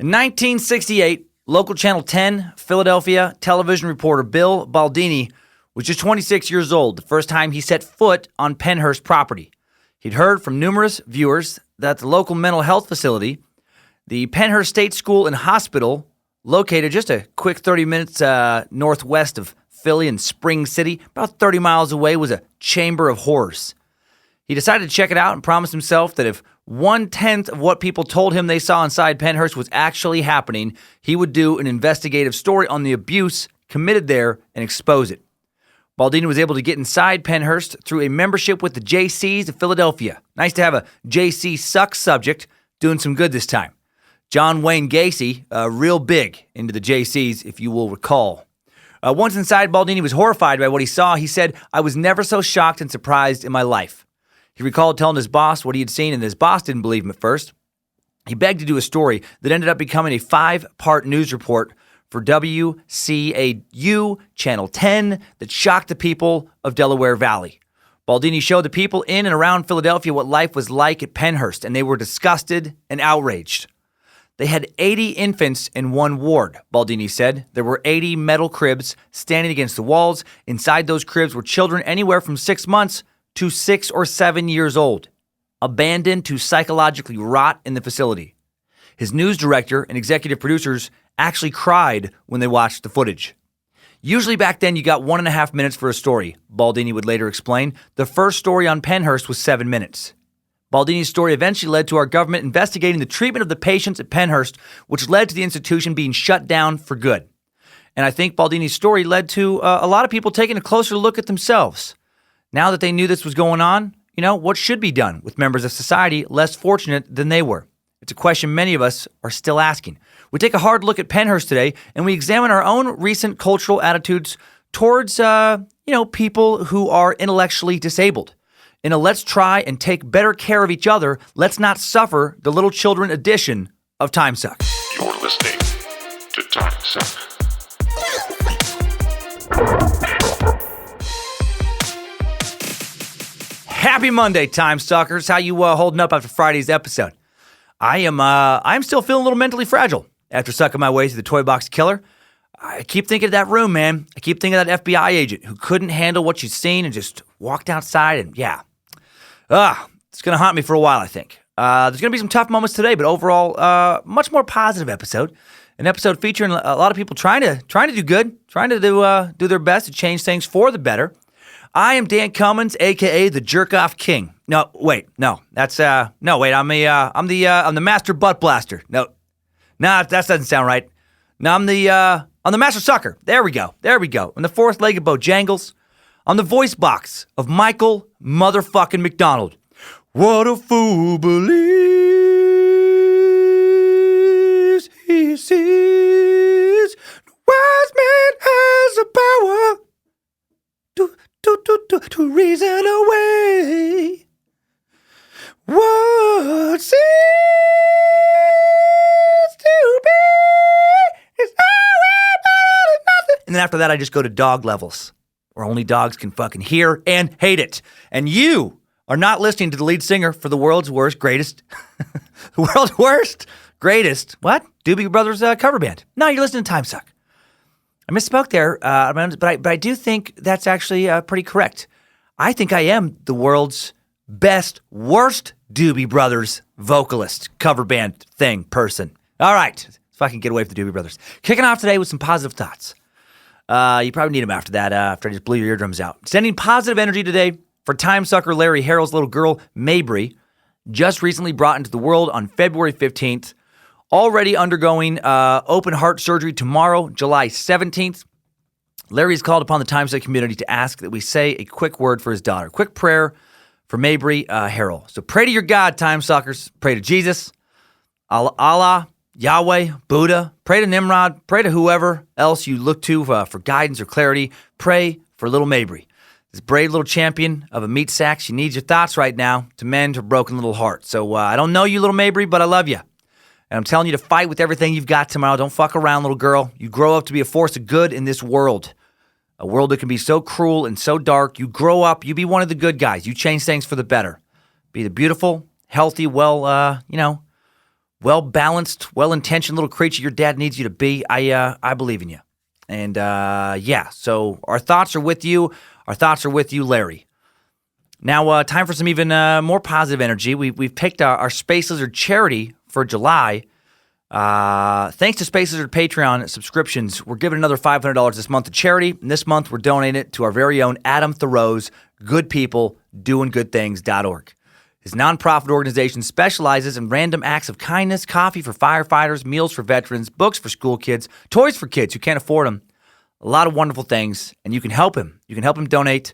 In 1968, local Channel 10 Philadelphia television reporter Bill Baldini was just 26 years old the first time he set foot on Pennhurst property. He'd heard from numerous viewers that the local mental health facility, the Pennhurst State School and Hospital, located just a quick 30 minutes northwest of Philly in Spring City, about 30 miles away, was a chamber of horrors. He decided to check it out and promised himself that if 1/10 of what people told him they saw inside Pennhurst was actually happening, he would do an investigative story on the abuse committed there and expose it. Baldini was able to get inside Pennhurst through a membership with the JCs of Philadelphia. Nice to have a JC suck subject doing some good this time. John Wayne Gacy, real big into the JCs, if you will recall. Once inside, Baldini was horrified by what he saw. He said, "I was never so shocked and surprised in my life." He recalled telling his boss what he had seen, and his boss didn't believe him at first. He begged to do a story that ended up becoming a 5-part news report for WCAU Channel 10 that shocked the people of Delaware Valley. Baldini showed the people in and around Philadelphia what life was like at Pennhurst, and they were disgusted and outraged. They had 80 infants in one ward, Baldini said. There were 80 metal cribs standing against the walls. Inside those cribs were children anywhere from 6 months to 6 or 7 years old, abandoned to psychologically rot in the facility. His news director and executive producers actually cried when they watched the footage. Usually back then you got 1.5 minutes for a story, Baldini would later explain. The first story on Pennhurst was 7 minutes. Baldini's story eventually led to our government investigating the treatment of the patients at Pennhurst, which led to the institution being shut down for good. And I think Baldini's story led to a lot of people taking a closer look at themselves. Now that they knew this was going on, what should be done with members of society less fortunate than they were? It's a question many of us are still asking. We take a hard look at Pennhurst today, and we examine our own recent cultural attitudes towards, people who are intellectually disabled. In a let's try and take better care of each other, let's not suffer the little children edition of Timesuck. You're listening to Timesuck. Happy Monday, Timesuckers. How you holding up after Friday's episode? I'm still feeling a little mentally fragile after sucking my way through the Toy Box Killer. I keep thinking of that room, man. I keep thinking of that FBI agent who couldn't handle what she'd seen and just walked outside and it's going to haunt me for a while, I think. There's going to be some tough moments today, but overall, much more positive episode. An episode featuring a lot of people trying to do good, trying to do their best to change things for the better. I am Dan Cummins, aka the Jerk-Off King. I'm the Master Butt Blaster. That doesn't sound right. No, I'm the Master Sucker. There we go. I'm the fourth leg of Bojangles. I'm the voice box of Michael motherfucking McDonald. What a fool believes he sees. The wise man has the power to reason away what seems to be is always better than nothing. And then after that, I just go to dog levels, where only dogs can fucking hear and hate it. And you are not listening to the lead singer for the world's greatest, what? Doobie Brothers cover band. No, you're listening to Timesuck. I misspoke there, but I do think that's actually pretty correct. I think I am the world's worst Doobie Brothers vocalist, cover band person. All right, let's fucking get away from the Doobie Brothers. Kicking off today with some positive thoughts. You probably need them after that, after I just blew your eardrums out. Sending positive energy today for Timesucker Larry Harrell's little girl, Mabry, just recently brought into the world on February 15th. Already undergoing open heart surgery tomorrow, July 17th. Larry's called upon the Timesuck community to ask that we say a quick word for his daughter. Quick prayer for Mabry Harrell. So pray to your God, Timesuckers. Pray to Jesus, Allah, Yahweh, Buddha. Pray to Nimrod. Pray to whoever else you look to for guidance or clarity. Pray for little Mabry, this brave little champion of a meat sack. She needs your thoughts right now to mend her broken little heart. So I don't know you, little Mabry, but I love you. And I'm telling you to fight with everything you've got tomorrow. Don't fuck around, little girl. You grow up to be a force of good in this world. A world that can be so cruel and so dark. You grow up, you be one of the good guys. You change things for the better. Be the beautiful, healthy, well well-balanced, well-intentioned little creature your dad needs you to be. I believe in you. And so our thoughts are with you. Our thoughts are with you, Larry. Now, time for some even more positive energy. We've picked our Space Lizard charity for July. Thanks to Space Lizard Patreon subscriptions, we're giving another $500 this month to charity. And this month, we're donating it to our very own Adam Thoreau's goodpeopledoinggoodthings.org. His nonprofit organization specializes in random acts of kindness, coffee for firefighters, meals for veterans, books for school kids, toys for kids who can't afford them. A lot of wonderful things, and you can help him. You can help him donate.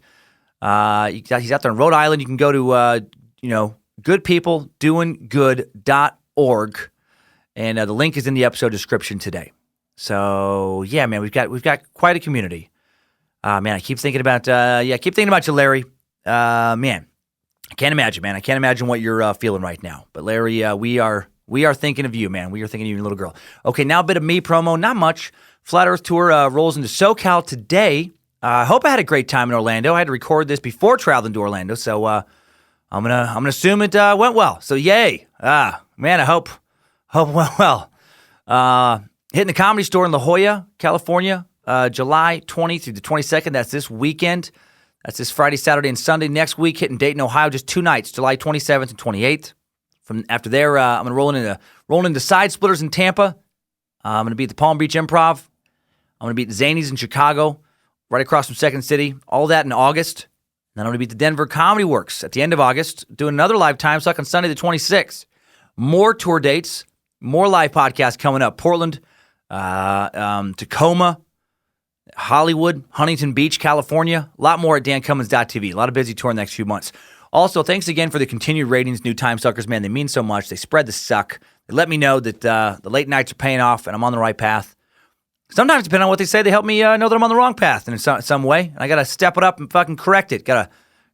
He's out there in Rhode Island. You can go to, goodpeopledoinggood.org, and the link is in the episode description today. So, yeah, man, we've got quite a community. Man, I keep thinking about you, Larry. Man, I can't imagine, man. I can't imagine what you're feeling right now. But Larry, we are thinking of you, man. We are thinking of you, your little girl. Okay, now a bit of me promo. Not much. Flat Earth Tour rolls into SoCal today. I hope I had a great time in Orlando. I had to record this before traveling to Orlando, so I'm gonna assume it went well. So yay! Man, I hope it went well. Hitting the Comedy Store in La Jolla, California, July 20th through the 22nd. That's this weekend. That's this Friday, Saturday, and Sunday. Next week, hitting Dayton, Ohio, just 2 nights, July 27th and 28th. From after there, I'm gonna roll into Side Splitters in Tampa. I'm gonna be at the Palm Beach Improv. I'm gonna be at the Zanies in Chicago, right across from Second City. All that in August. Then I'm gonna be at the Denver Comedy Works at the end of August, doing another live Timesuck on Sunday the 26th. More tour dates, more live podcasts coming up. Portland, Tacoma, Hollywood, Huntington Beach, California. A lot more at dancummins.tv. A lot of busy tour in the next few months. Also, thanks again for the continued ratings, new Timesuckers, man. They mean so much. They spread the suck. They let me know that the late nights are paying off and I'm on the right path. Sometimes, depending on what they say, they help me know that I'm on the wrong path in some way. And I got to step it up and fucking correct it. Got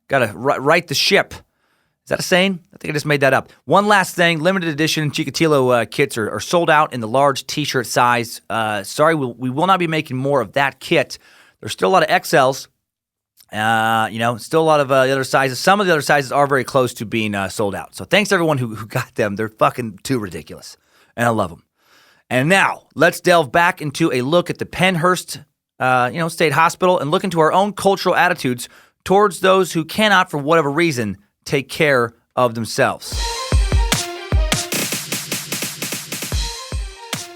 to right the ship. Is that a saying? I think I just made that up. One last thing. Limited edition Chikatilo kits are sold out in the large T-shirt size. Sorry, we will not be making more of that kit. There's still a lot of XLs. Still a lot of the other sizes. Some of the other sizes are very close to being sold out. So thanks to everyone who got them. They're fucking too ridiculous. And I love them. And now, let's delve back into a look at the Pennhurst State Hospital and look into our own cultural attitudes towards those who cannot, for whatever reason, take care of themselves.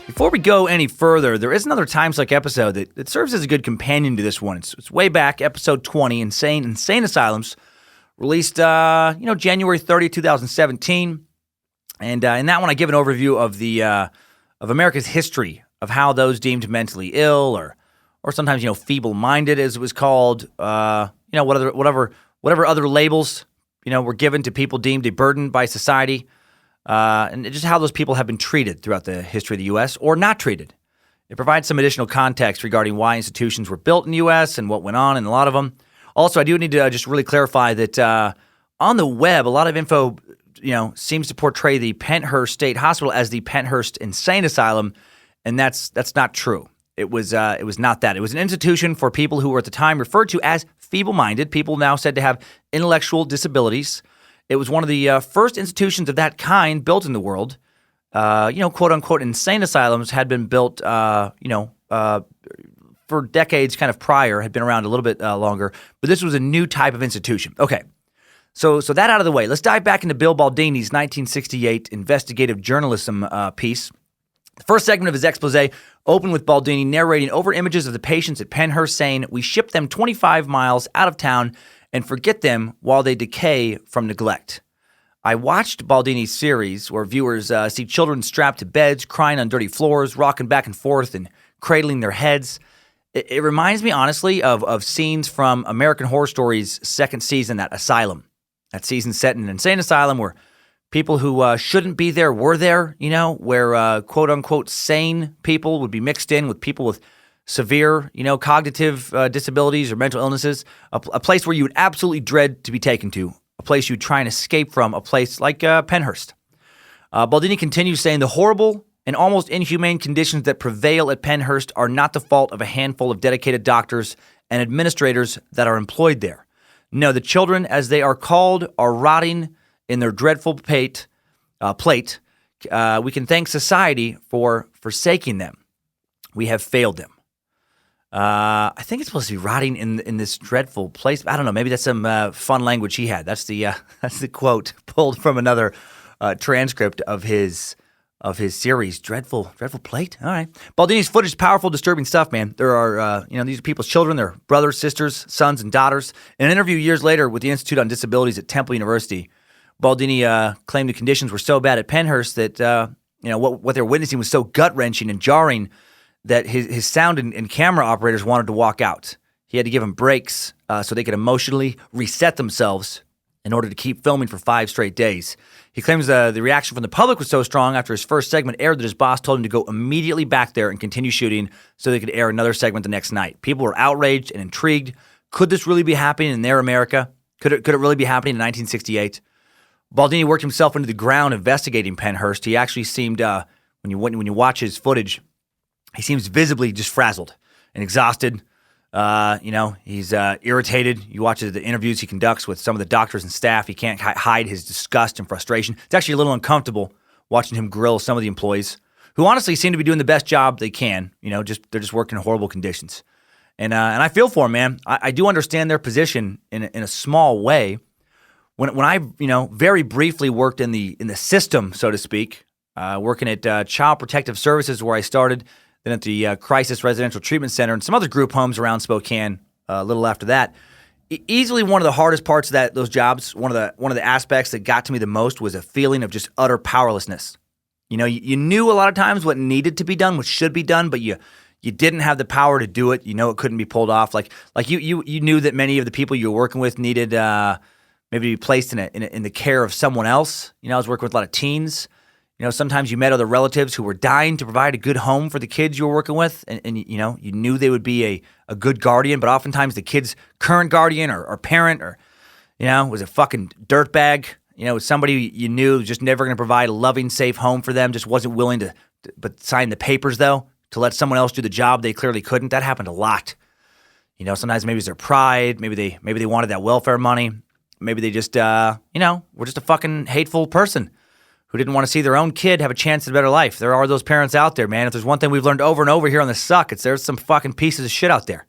Before we go any further, there is another Timesuck episode that serves as a good companion to this one. It's way back, episode 20, Insane Asylums, released January 30, 2017. And in that one, I give an overview of America's history of how those deemed mentally ill or sometimes feeble-minded, as it was called, whatever other labels were given to people deemed a burden by society, and just how those people have been treated throughout the history of the U.S. or not treated. It provides some additional context regarding why institutions were built in the U.S. and what went on in a lot of them. Also, I do need to just really clarify that on the web, a lot of info seems to portray the Pennhurst State Hospital as the Pennhurst Insane Asylum, and that's not true. It was not that. It was an institution for people who were at the time referred to as feeble-minded, people now said to have intellectual disabilities. It was one of the first institutions of that kind built in the world. Quote-unquote insane asylums had been built, for decades kind of prior, had been around a little bit longer, but this was a new type of institution. Okay, so that out of the way. Let's dive back into Bill Baldini's 1968 investigative journalism piece. The first segment of his expose opened with Baldini narrating over images of the patients at Pennhurst, saying, "We ship them 25 miles out of town and forget them while they decay from neglect." I watched Baldini's series where viewers see children strapped to beds, crying on dirty floors, rocking back and forth and cradling their heads. It reminds me, honestly, of scenes from American Horror Story's second season, that Asylum. That season set in an insane asylum where people who shouldn't be there were there, where quote-unquote sane people would be mixed in with people with severe, cognitive disabilities or mental illnesses, a place where you would absolutely dread to be taken to, a place you'd try and escape from, a place like Pennhurst. Baldini continues saying, "The horrible and almost inhumane conditions that prevail at Pennhurst are not the fault of a handful of dedicated doctors and administrators that are employed there. No, the children, as they are called, are rotting in their dreadful plate, We can thank society for forsaking them. We have failed them. I think it's supposed to be rotting in this dreadful place. I don't know. Maybe that's some fun language he had. That's the quote pulled from another transcript of his series. Dreadful plate. All right. Baldini's footage is powerful, disturbing stuff, man. There are these are people's children, their brothers, sisters, sons, and daughters. In an interview years later with the Institute on Disabilities at Temple University, Baldini claimed the conditions were so bad at Pennhurst that what they were witnessing was so gut-wrenching and jarring that his sound and camera operators wanted to walk out. He had to give them breaks so they could emotionally reset themselves in order to keep filming for 5 straight days. He claims the reaction from the public was so strong after his first segment aired that his boss told him to go immediately back there and continue shooting so they could air another segment the next night. People were outraged and intrigued. Could this really be happening in their America? Could it really be happening in 1968? Baldini worked himself into the ground investigating Pennhurst. He actually seemed, when you watch his footage, he seems visibly just frazzled and exhausted. He's irritated. You watch the interviews he conducts with some of the doctors and staff. He can't hide his disgust and frustration. It's actually a little uncomfortable watching him grill some of the employees who honestly seem to be doing the best job they can. They're just working in horrible conditions. And I feel for them, man. I do understand their position in a small way. When I very briefly worked in the system, so to speak, working at Child Protective Services where I started, then at the Crisis Residential Treatment Center and some other group homes around Spokane a little after that. Easily one of the hardest parts of those jobs, one of the aspects that got to me the most was a feeling of just utter powerlessness. You knew a lot of times what needed to be done, what should be done, but you didn't have the power to do it. It couldn't be pulled off. Like you knew that many of the people you were working with needed maybe to be placed in the care of someone else. I was working with a lot of teens. Sometimes you met other relatives who were dying to provide a good home for the kids you were working with, and you knew they would be a good guardian, but oftentimes the kid's current guardian or parent was a fucking dirtbag. Was somebody you knew was just never going to provide a loving, safe home for them, just wasn't willing to but sign the papers, though, to let someone else do the job they clearly couldn't. That happened a lot. Sometimes maybe it's their pride, maybe they wanted that welfare money, maybe they just, were just a fucking hateful person who didn't want to see their own kid have a chance at a better life. There are those parents out there, man. If there's one thing we've learned over and over here on the Suck, it's there's some fucking pieces of shit out there.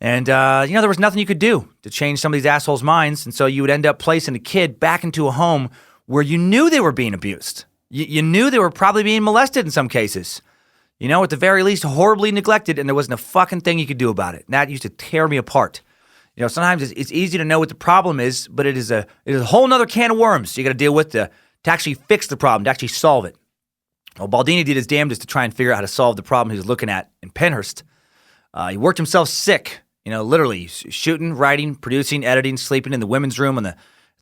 And, there was nothing you could do to change some of these assholes' minds, and so you would end up placing a kid back into a home where you knew they were being abused. You knew they were probably being molested in some cases. At the very least, horribly neglected, and there wasn't a fucking thing you could do about it. And that used to tear me apart. Sometimes it's easy to know what the problem is, but it is a whole nother can of worms you got to deal with to actually fix the problem, to actually solve it. Well, Baldini did his damnedest to try and figure out how to solve the problem he was looking at in Pennhurst. He worked himself sick, literally shooting, writing, producing, editing, sleeping in the women's room on the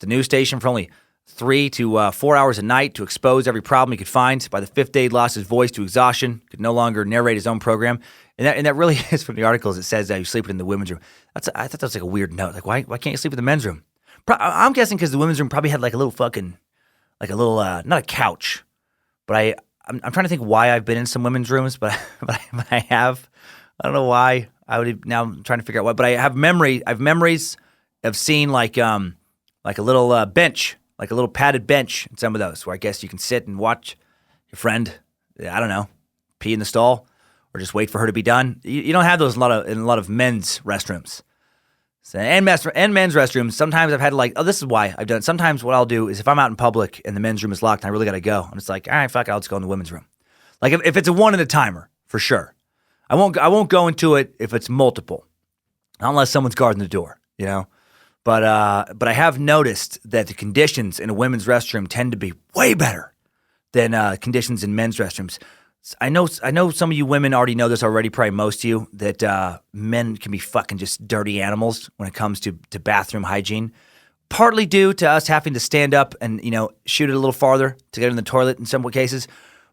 news station for only 3 to 4 hours a night to expose every problem he could find. By the 5th day, he'd lost his voice to exhaustion, could no longer narrate his own program. And that really is from the articles. It says that you're sleeping in the women's room. I thought that was like a weird note. Like, why can't you sleep in the men's room? I'm guessing because the women's room probably had like a little fucking, like a little, not a couch, but I'm trying to think why I've been in some women's rooms, but I have. I don't know why. Now I'm trying to figure out why, but I have memories of seeing like a little bench, like a little padded bench in some of those where I guess you can sit and watch your friend, I don't know, pee in the stall or just wait for her to be done. You don't have those in a lot of men's restrooms. So, and men's restrooms, sometimes I've had to this is why I've done it. Sometimes what I'll do is if I'm out in public and the men's room is locked and I really got to go, I'm just like, all right, fuck it, I'll just go in the women's room. Like if it's a one at a timer, for sure. I won't go into it if it's multiple, unless someone's guarding the door, But I have noticed that the conditions in a women's restroom tend to be way better than conditions in men's restrooms. I know some of you women already know this already, probably most of you, that men can be fucking just dirty animals when it comes to bathroom hygiene. Partly due to us having to stand up and, shoot it a little farther to get in the toilet in some cases.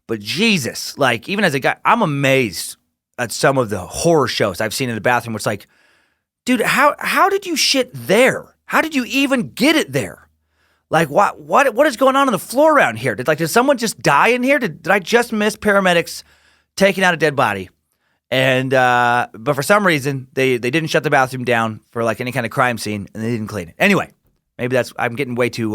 But Jesus, even as a guy, I'm amazed at some of the horror shows I've seen in the bathroom where it's like, dude, how did you shit there? How did you even get it there? Like, what is going on the floor around here? Did someone just die in here? Did I just miss paramedics taking out a dead body? And but for some reason they didn't shut the bathroom down for any kind of crime scene, and they didn't clean it. Anyway, maybe I'm getting way too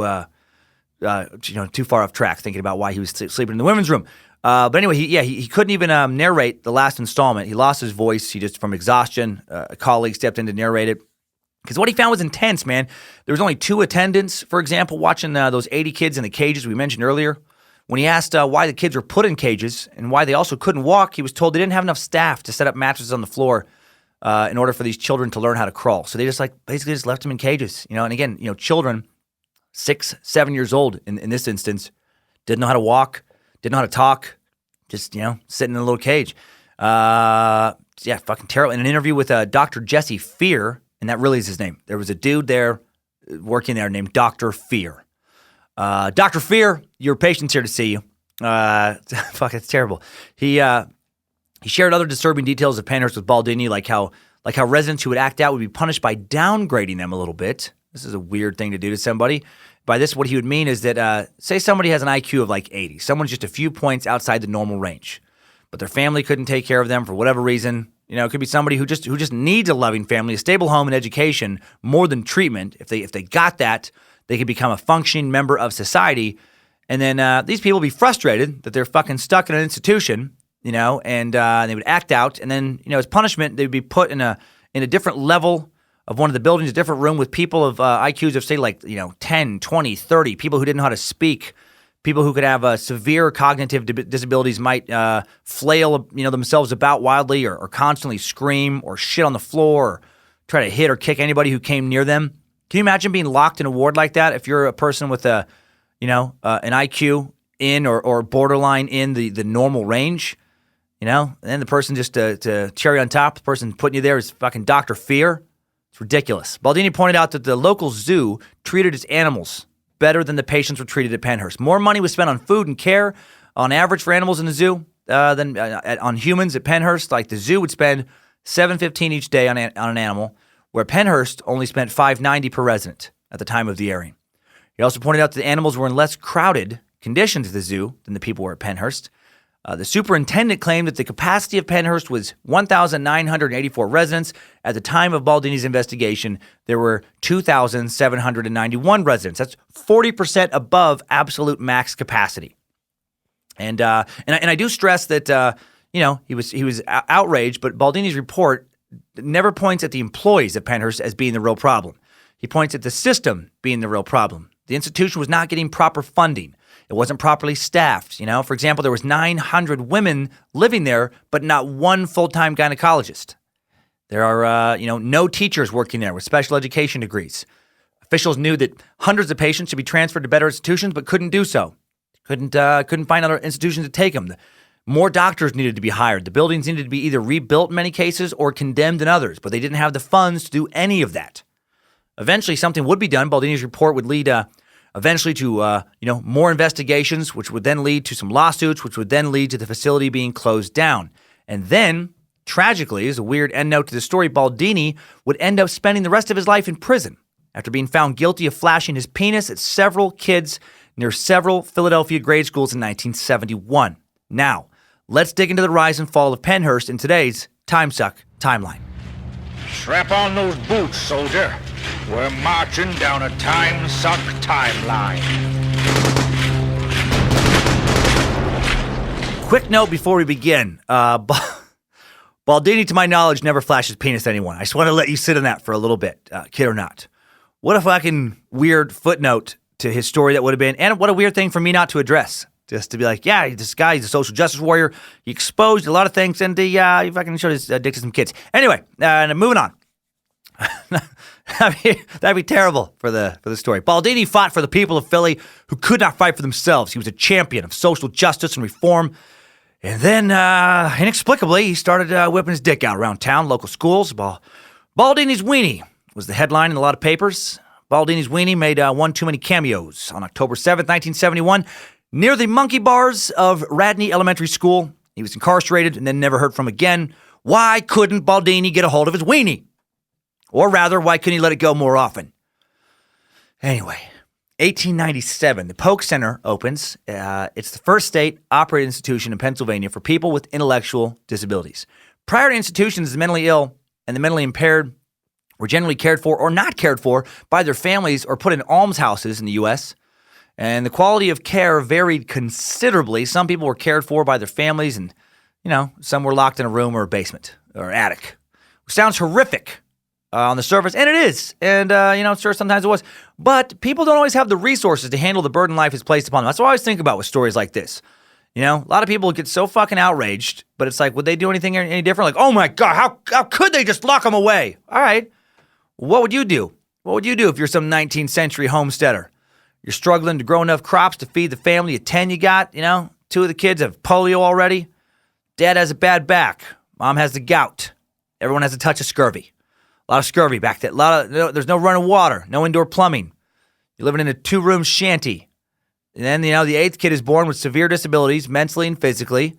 too far off track thinking about why he was sleeping in the women's room. But anyway, he couldn't even narrate the last installment. He lost his voice. He just, from exhaustion, a colleague stepped in to narrate it. Because what he found was intense, man. There was only 2 attendants, for example, watching those 80 kids in the cages we mentioned earlier. When he asked why the kids were put in cages and why they also couldn't walk, he was told they didn't have enough staff to set up mattresses on the floor in order for these children to learn how to crawl. So they basically just left them in cages. And again, children 6, 7 years old in this instance didn't know how to walk, didn't know how to talk, just sitting in a little cage. Fucking terrible. In an interview with Dr. Jesse Fear, and that really is his name, there was a dude there working there named Dr. Fear. Dr. Fear, your patient's here to see you. Fuck, it's terrible. He shared other disturbing details of Pennhurst with Baldini, like how residents who would act out would be punished by downgrading them a little bit. This is a weird thing to do to somebody. By this, what he would mean is that, say somebody has an IQ of like 80. Someone's just a few points outside the normal range, but their family couldn't take care of them for whatever reason. It could be somebody who just needs a loving family, a stable home, and education more than treatment. If they got that, they could become a functioning member of society. And then these people would be frustrated that they're fucking stuck in an institution, and they would act out. And then, as punishment, they would be put in a different level of one of the buildings, a different room with people of IQs of, say, 10, 20, 30, people who didn't know how to speak, people who could have severe cognitive disabilities might flail, themselves about wildly or constantly scream or shit on the floor or try to hit or kick anybody who came near them. Can you imagine being locked in a ward like that if you're a person with an IQ in or borderline in the normal range? And then the person just to cherry on top, the person putting you there is fucking Dr. Fear. It's ridiculous. Baldini pointed out that the local zoo treated its animals better than the patients were treated at Pennhurst. More money was spent on food and care on average for animals in the zoo than on humans at Pennhurst. Like the zoo would spend $7.15 each day on an animal, where Pennhurst only spent $5.90 per resident at the time of the airing. He also pointed out that the animals were in less crowded conditions at the zoo than the people were at Pennhurst. The superintendent claimed that the capacity of Pennhurst was 1,984 residents. At the time of Baldini's investigation, there were 2,791 residents. That's 40% above absolute max capacity. And I do stress that he was outraged, but Baldini's report never points at the employees at Pennhurst as being the real problem. He points at the system being the real problem. The institution was not getting proper funding. It wasn't properly staffed. For example, there was 900 women living there, but not one full-time gynecologist. There are, no teachers working there with special education degrees. Officials knew that hundreds of patients should be transferred to better institutions, but couldn't do so. Couldn't find other institutions to take them. More doctors needed to be hired. The buildings needed to be either rebuilt in many cases or condemned in others, but they didn't have the funds to do any of that. Eventually, something would be done. Baldini's report would lead eventually to more investigations, which would then lead to some lawsuits, which would then lead to the facility being closed down. And then, tragically, as a weird endnote to the story, Baldini would end up spending the rest of his life in prison after being found guilty of flashing his penis at several kids near several Philadelphia grade schools in 1971. Now, let's dig into the rise and fall of Pennhurst in today's Timesuck timeline. Strap on those boots, soldier. We're marching down a Timesuck timeline. Quick note before we begin. Baldini, to my knowledge, never flashes penis at anyone. I just want to let you sit on that for a little bit, kid or not. What a fucking weird footnote to his story that would have been, and what a weird thing for me not to address. Just to be like, yeah, this guy, he's a social justice warrior. He exposed a lot of things, and he fucking showed his dick to some kids. Anyway, moving on. That'd be terrible for the story. Baldini fought for the people of Philly who could not fight for themselves. He was a champion of social justice and reform. And then, inexplicably, he started whipping his dick out around town, local schools. Baldini's weenie was the headline in a lot of papers. Baldini's weenie made one too many cameos on October 7th, 1971, near the monkey bars of Radney Elementary School. He was incarcerated and then never heard from again. Why couldn't Baldini get a hold of his weenie? Or rather, why couldn't he let it go more often? Anyway, 1897, the Polk Center opens. It's the first state-operated institution in Pennsylvania for people with intellectual disabilities. Prior to institutions, the mentally ill and the mentally impaired were generally cared for or not cared for by their families or put in almshouses in the U.S. And the quality of care varied considerably. Some people were cared for by their families, and, some were locked in a room or a basement or attic. Sounds horrific on the surface, and it is. And, sure, sometimes it was. But people don't always have the resources to handle the burden life has placed upon them. That's what I always think about with stories like this. A lot of people get so fucking outraged, but it's like, would they do anything any different? Like, oh my God, how could they just lock them away? All right. What would you do? What would you do if you're some 19th century homesteader? You're struggling to grow enough crops to feed the family of 10 you got, 2 of the kids have polio already. Dad has a bad back. Mom has the gout. Everyone has a touch of scurvy. A lot of scurvy back there. There's no running water, no indoor plumbing. You're living in a 2-room shanty. And then, the 8th kid is born with severe disabilities, mentally and physically.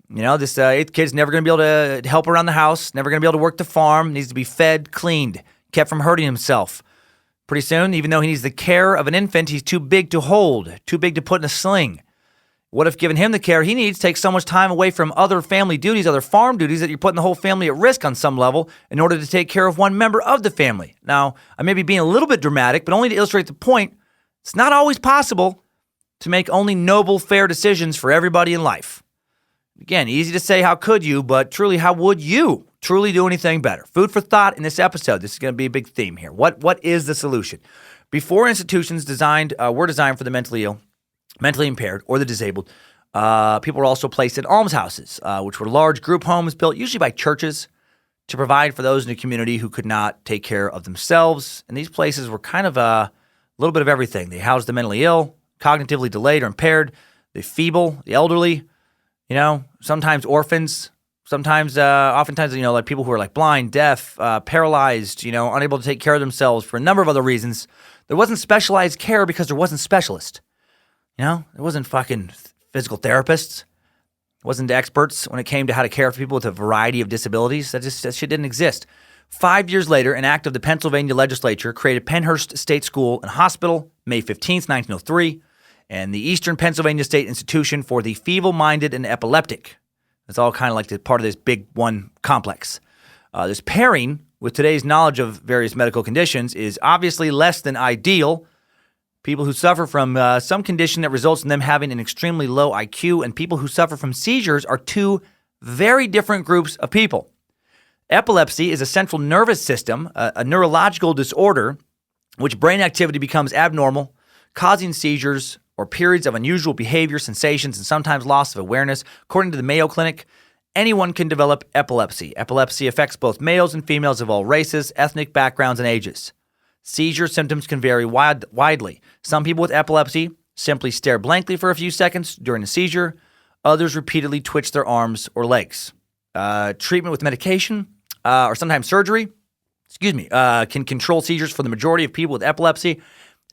This 8th kid's never going to be able to help around the house, never going to be able to work the farm, needs to be fed, cleaned, kept from hurting himself. Pretty soon, even though he needs the care of an infant, he's too big to hold, too big to put in a sling. What if giving him the care he needs takes so much time away from other family duties, other farm duties, that you're putting the whole family at risk on some level in order to take care of one member of the family? Now, I may be being a little bit dramatic, but only to illustrate the point, it's not always possible to make only noble, fair decisions for everybody in life. Again, easy to say, how could you, but truly, how would you truly do anything better? Food for thought in this episode. This is going to be a big theme here. What is the solution? Before institutions were designed for the mentally ill, mentally impaired, or the disabled, people were also placed in almshouses, which were large group homes built usually by churches to provide for those in the community who could not take care of themselves. And these places were kind of a little bit of everything. They housed the mentally ill, cognitively delayed or impaired, the feeble, the elderly, sometimes orphans, oftentimes, like people who are like blind, deaf, paralyzed, unable to take care of themselves for a number of other reasons. There wasn't specialized care because there wasn't specialists. There wasn't fucking physical therapists. It wasn't experts when it came to how to care for people with a variety of disabilities. That shit didn't exist. 5 years later, an act of the Pennsylvania Legislature created Pennhurst State School and Hospital, May 15th, 1903, and the Eastern Pennsylvania State Institution for the Feeble-Minded and Epileptic. It's all kind of like part of this big one complex. This pairing with today's knowledge of various medical conditions is obviously less than ideal. People who suffer from some condition that results in them having an extremely low IQ and people who suffer from seizures are two very different groups of people. Epilepsy is a central nervous system, a neurological disorder, which brain activity becomes abnormal, causing seizures or periods of unusual behavior, sensations, and sometimes loss of awareness. According to the Mayo Clinic, anyone can develop epilepsy. Epilepsy affects both males and females of all races, ethnic backgrounds, and ages. Seizure symptoms can vary widely. Some people with epilepsy simply stare blankly for a few seconds during a seizure. Others repeatedly twitch their arms or legs. Treatment with medication or sometimes surgery, can control seizures for the majority of people with epilepsy.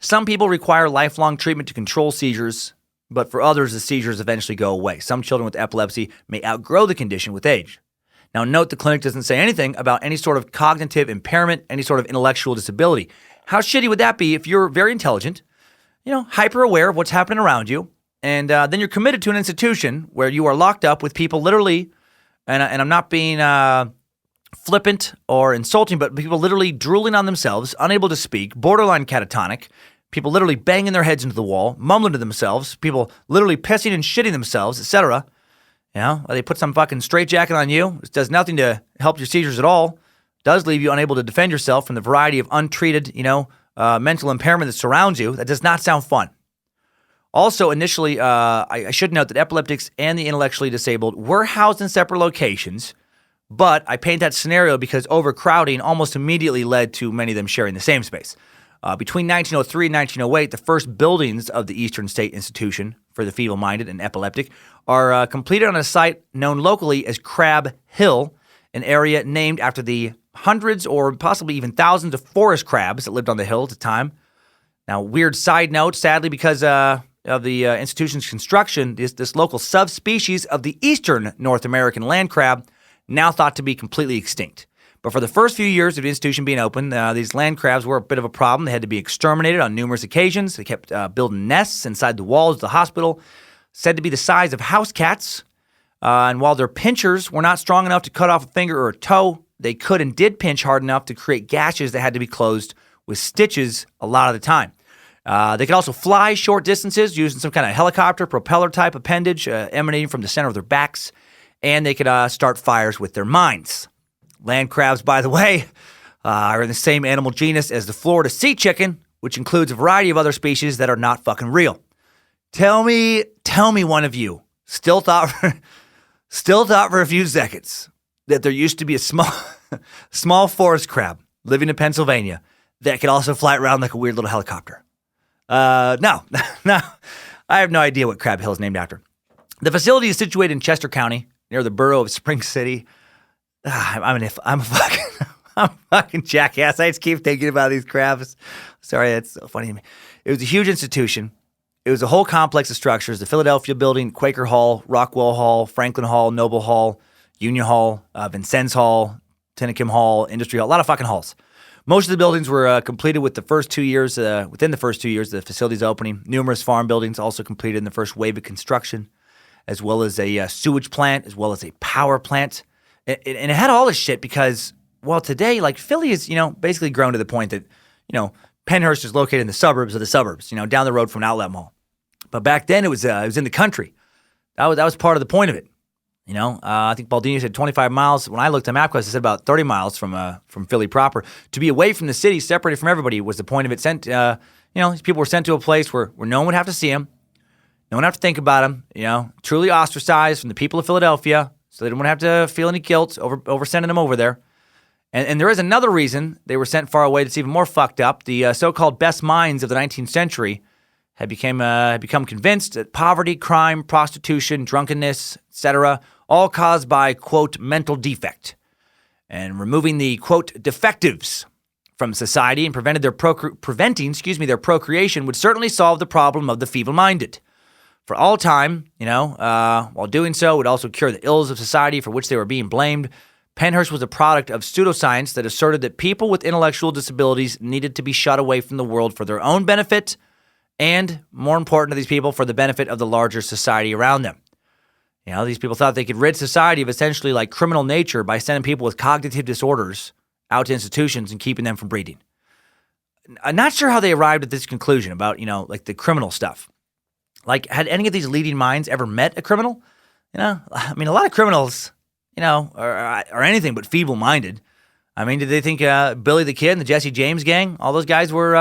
Some people require lifelong treatment to control seizures, but for others, the seizures eventually go away. Some children with epilepsy may outgrow the condition with age. Now, note the clinic doesn't say anything about any sort of cognitive impairment, any sort of intellectual disability. How shitty would that be if you're very intelligent, hyper aware of what's happening around you, and then you're committed to an institution where you are locked up with people literally, and I'm not being flippant or insulting, but people literally drooling on themselves, unable to speak, borderline catatonic, people literally banging their heads into the wall, mumbling to themselves, people literally pissing and shitting themselves, etc. They put some fucking straitjacket on you. It does nothing to help your seizures at all. Does leave you unable to defend yourself from the variety of untreated, mental impairment that surrounds you. That does not sound fun. Also, initially, I should note that epileptics and the intellectually disabled were housed in separate locations, but I paint that scenario because overcrowding almost immediately led to many of them sharing the same space. Between 1903 and 1908, the first buildings of the Eastern State Institution for the Feeble-Minded and Epileptic are completed on a site known locally as Crab Hill, an area named after the hundreds or possibly even thousands of forest crabs that lived on the hill at the time. Now, weird side note, sadly, because of the institution's construction, this local subspecies of the eastern North American land crab now thought to be completely extinct. But for the first few years of the institution being open, these land crabs were a bit of a problem. They had to be exterminated on numerous occasions. They kept building nests inside the walls of the hospital, said to be the size of house cats. And while their pinchers were not strong enough to cut off a finger or a toe, they could and did pinch hard enough to create gashes that had to be closed with stitches a lot of the time. They could also fly short distances using some kind of helicopter propeller type appendage emanating from the center of their backs. And they could start fires with their minds. Land crabs, by the way, are in the same animal genus as the Florida sea chicken, which includes a variety of other species that are not fucking real. Tell me one of you still thought for a few seconds that there used to be a small forest crab living in Pennsylvania that could also fly around like a weird little helicopter. No, I have no idea what Crab Hill is named after. The facility is situated in Chester County, near the borough of Spring City. I'm a fucking jackass. I just keep thinking about these crabs. Sorry, that's so funny to me. It was a huge institution. It was a whole complex of structures: the Philadelphia Building, Quaker Hall, Rockwell Hall, Franklin Hall, Noble Hall, Union Hall, Vincennes Hall, Tennekim Hall, Industry Hall, a lot of fucking halls. Most of the buildings were completed within the first 2 years of the facility's opening. Numerous farm buildings also completed in the first wave of construction, as well as a sewage plant, as well as a power plant. And it had all this shit because, well, today, like, Philly is, basically grown to the point that, Pennhurst is located in the suburbs of the suburbs, down the road from an outlet mall. But back then, it was in the country. That was part of the point of it. I think Baldini said 25 miles. When I looked at MapQuest, it said about 30 miles from Philly proper. To be away from the city, separated from everybody, was the point of it. These people were sent to a place where no one would have to see them. No one would have to think about them, truly ostracized from the people of Philadelphia, so they didn't want to have to feel any guilt over sending them over there. And there is another reason they were sent far away that's even more fucked up. The so-called best minds of the 19th century had become convinced that poverty, crime, prostitution, drunkenness, etc., all caused by, quote, mental defect. And removing the, quote, defectives from society and preventing their procreation would certainly solve the problem of the feeble-minded. For all time, while doing so would also cure the ills of society for which they were being blamed. Pennhurst was a product of pseudoscience that asserted that people with intellectual disabilities needed to be shut away from the world for their own benefit and, more important to these people, for the benefit of the larger society around them. These people thought they could rid society of essentially like criminal nature by sending people with cognitive disorders out to institutions and keeping them from breeding. I'm not sure how they arrived at this conclusion about, like the criminal stuff. Like, had any of these leading minds ever met a criminal? A lot of criminals, are anything but feeble-minded. Did they think Billy the Kid and the Jesse James gang, all those guys were,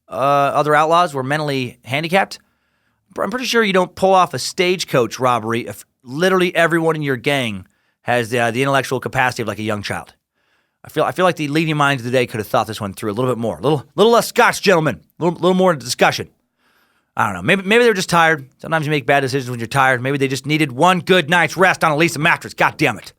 other outlaws were mentally handicapped? I'm pretty sure you don't pull off a stagecoach robbery if literally everyone in your gang has the intellectual capacity of like a young child. I feel like the leading minds of the day could have thought this one through a little bit more, a little less scotch, gentlemen, a little more discussion. I don't know. Maybe they were just tired. Sometimes you make bad decisions when you're tired. Maybe they just needed one good night's rest on a Lisa mattress. God damn it.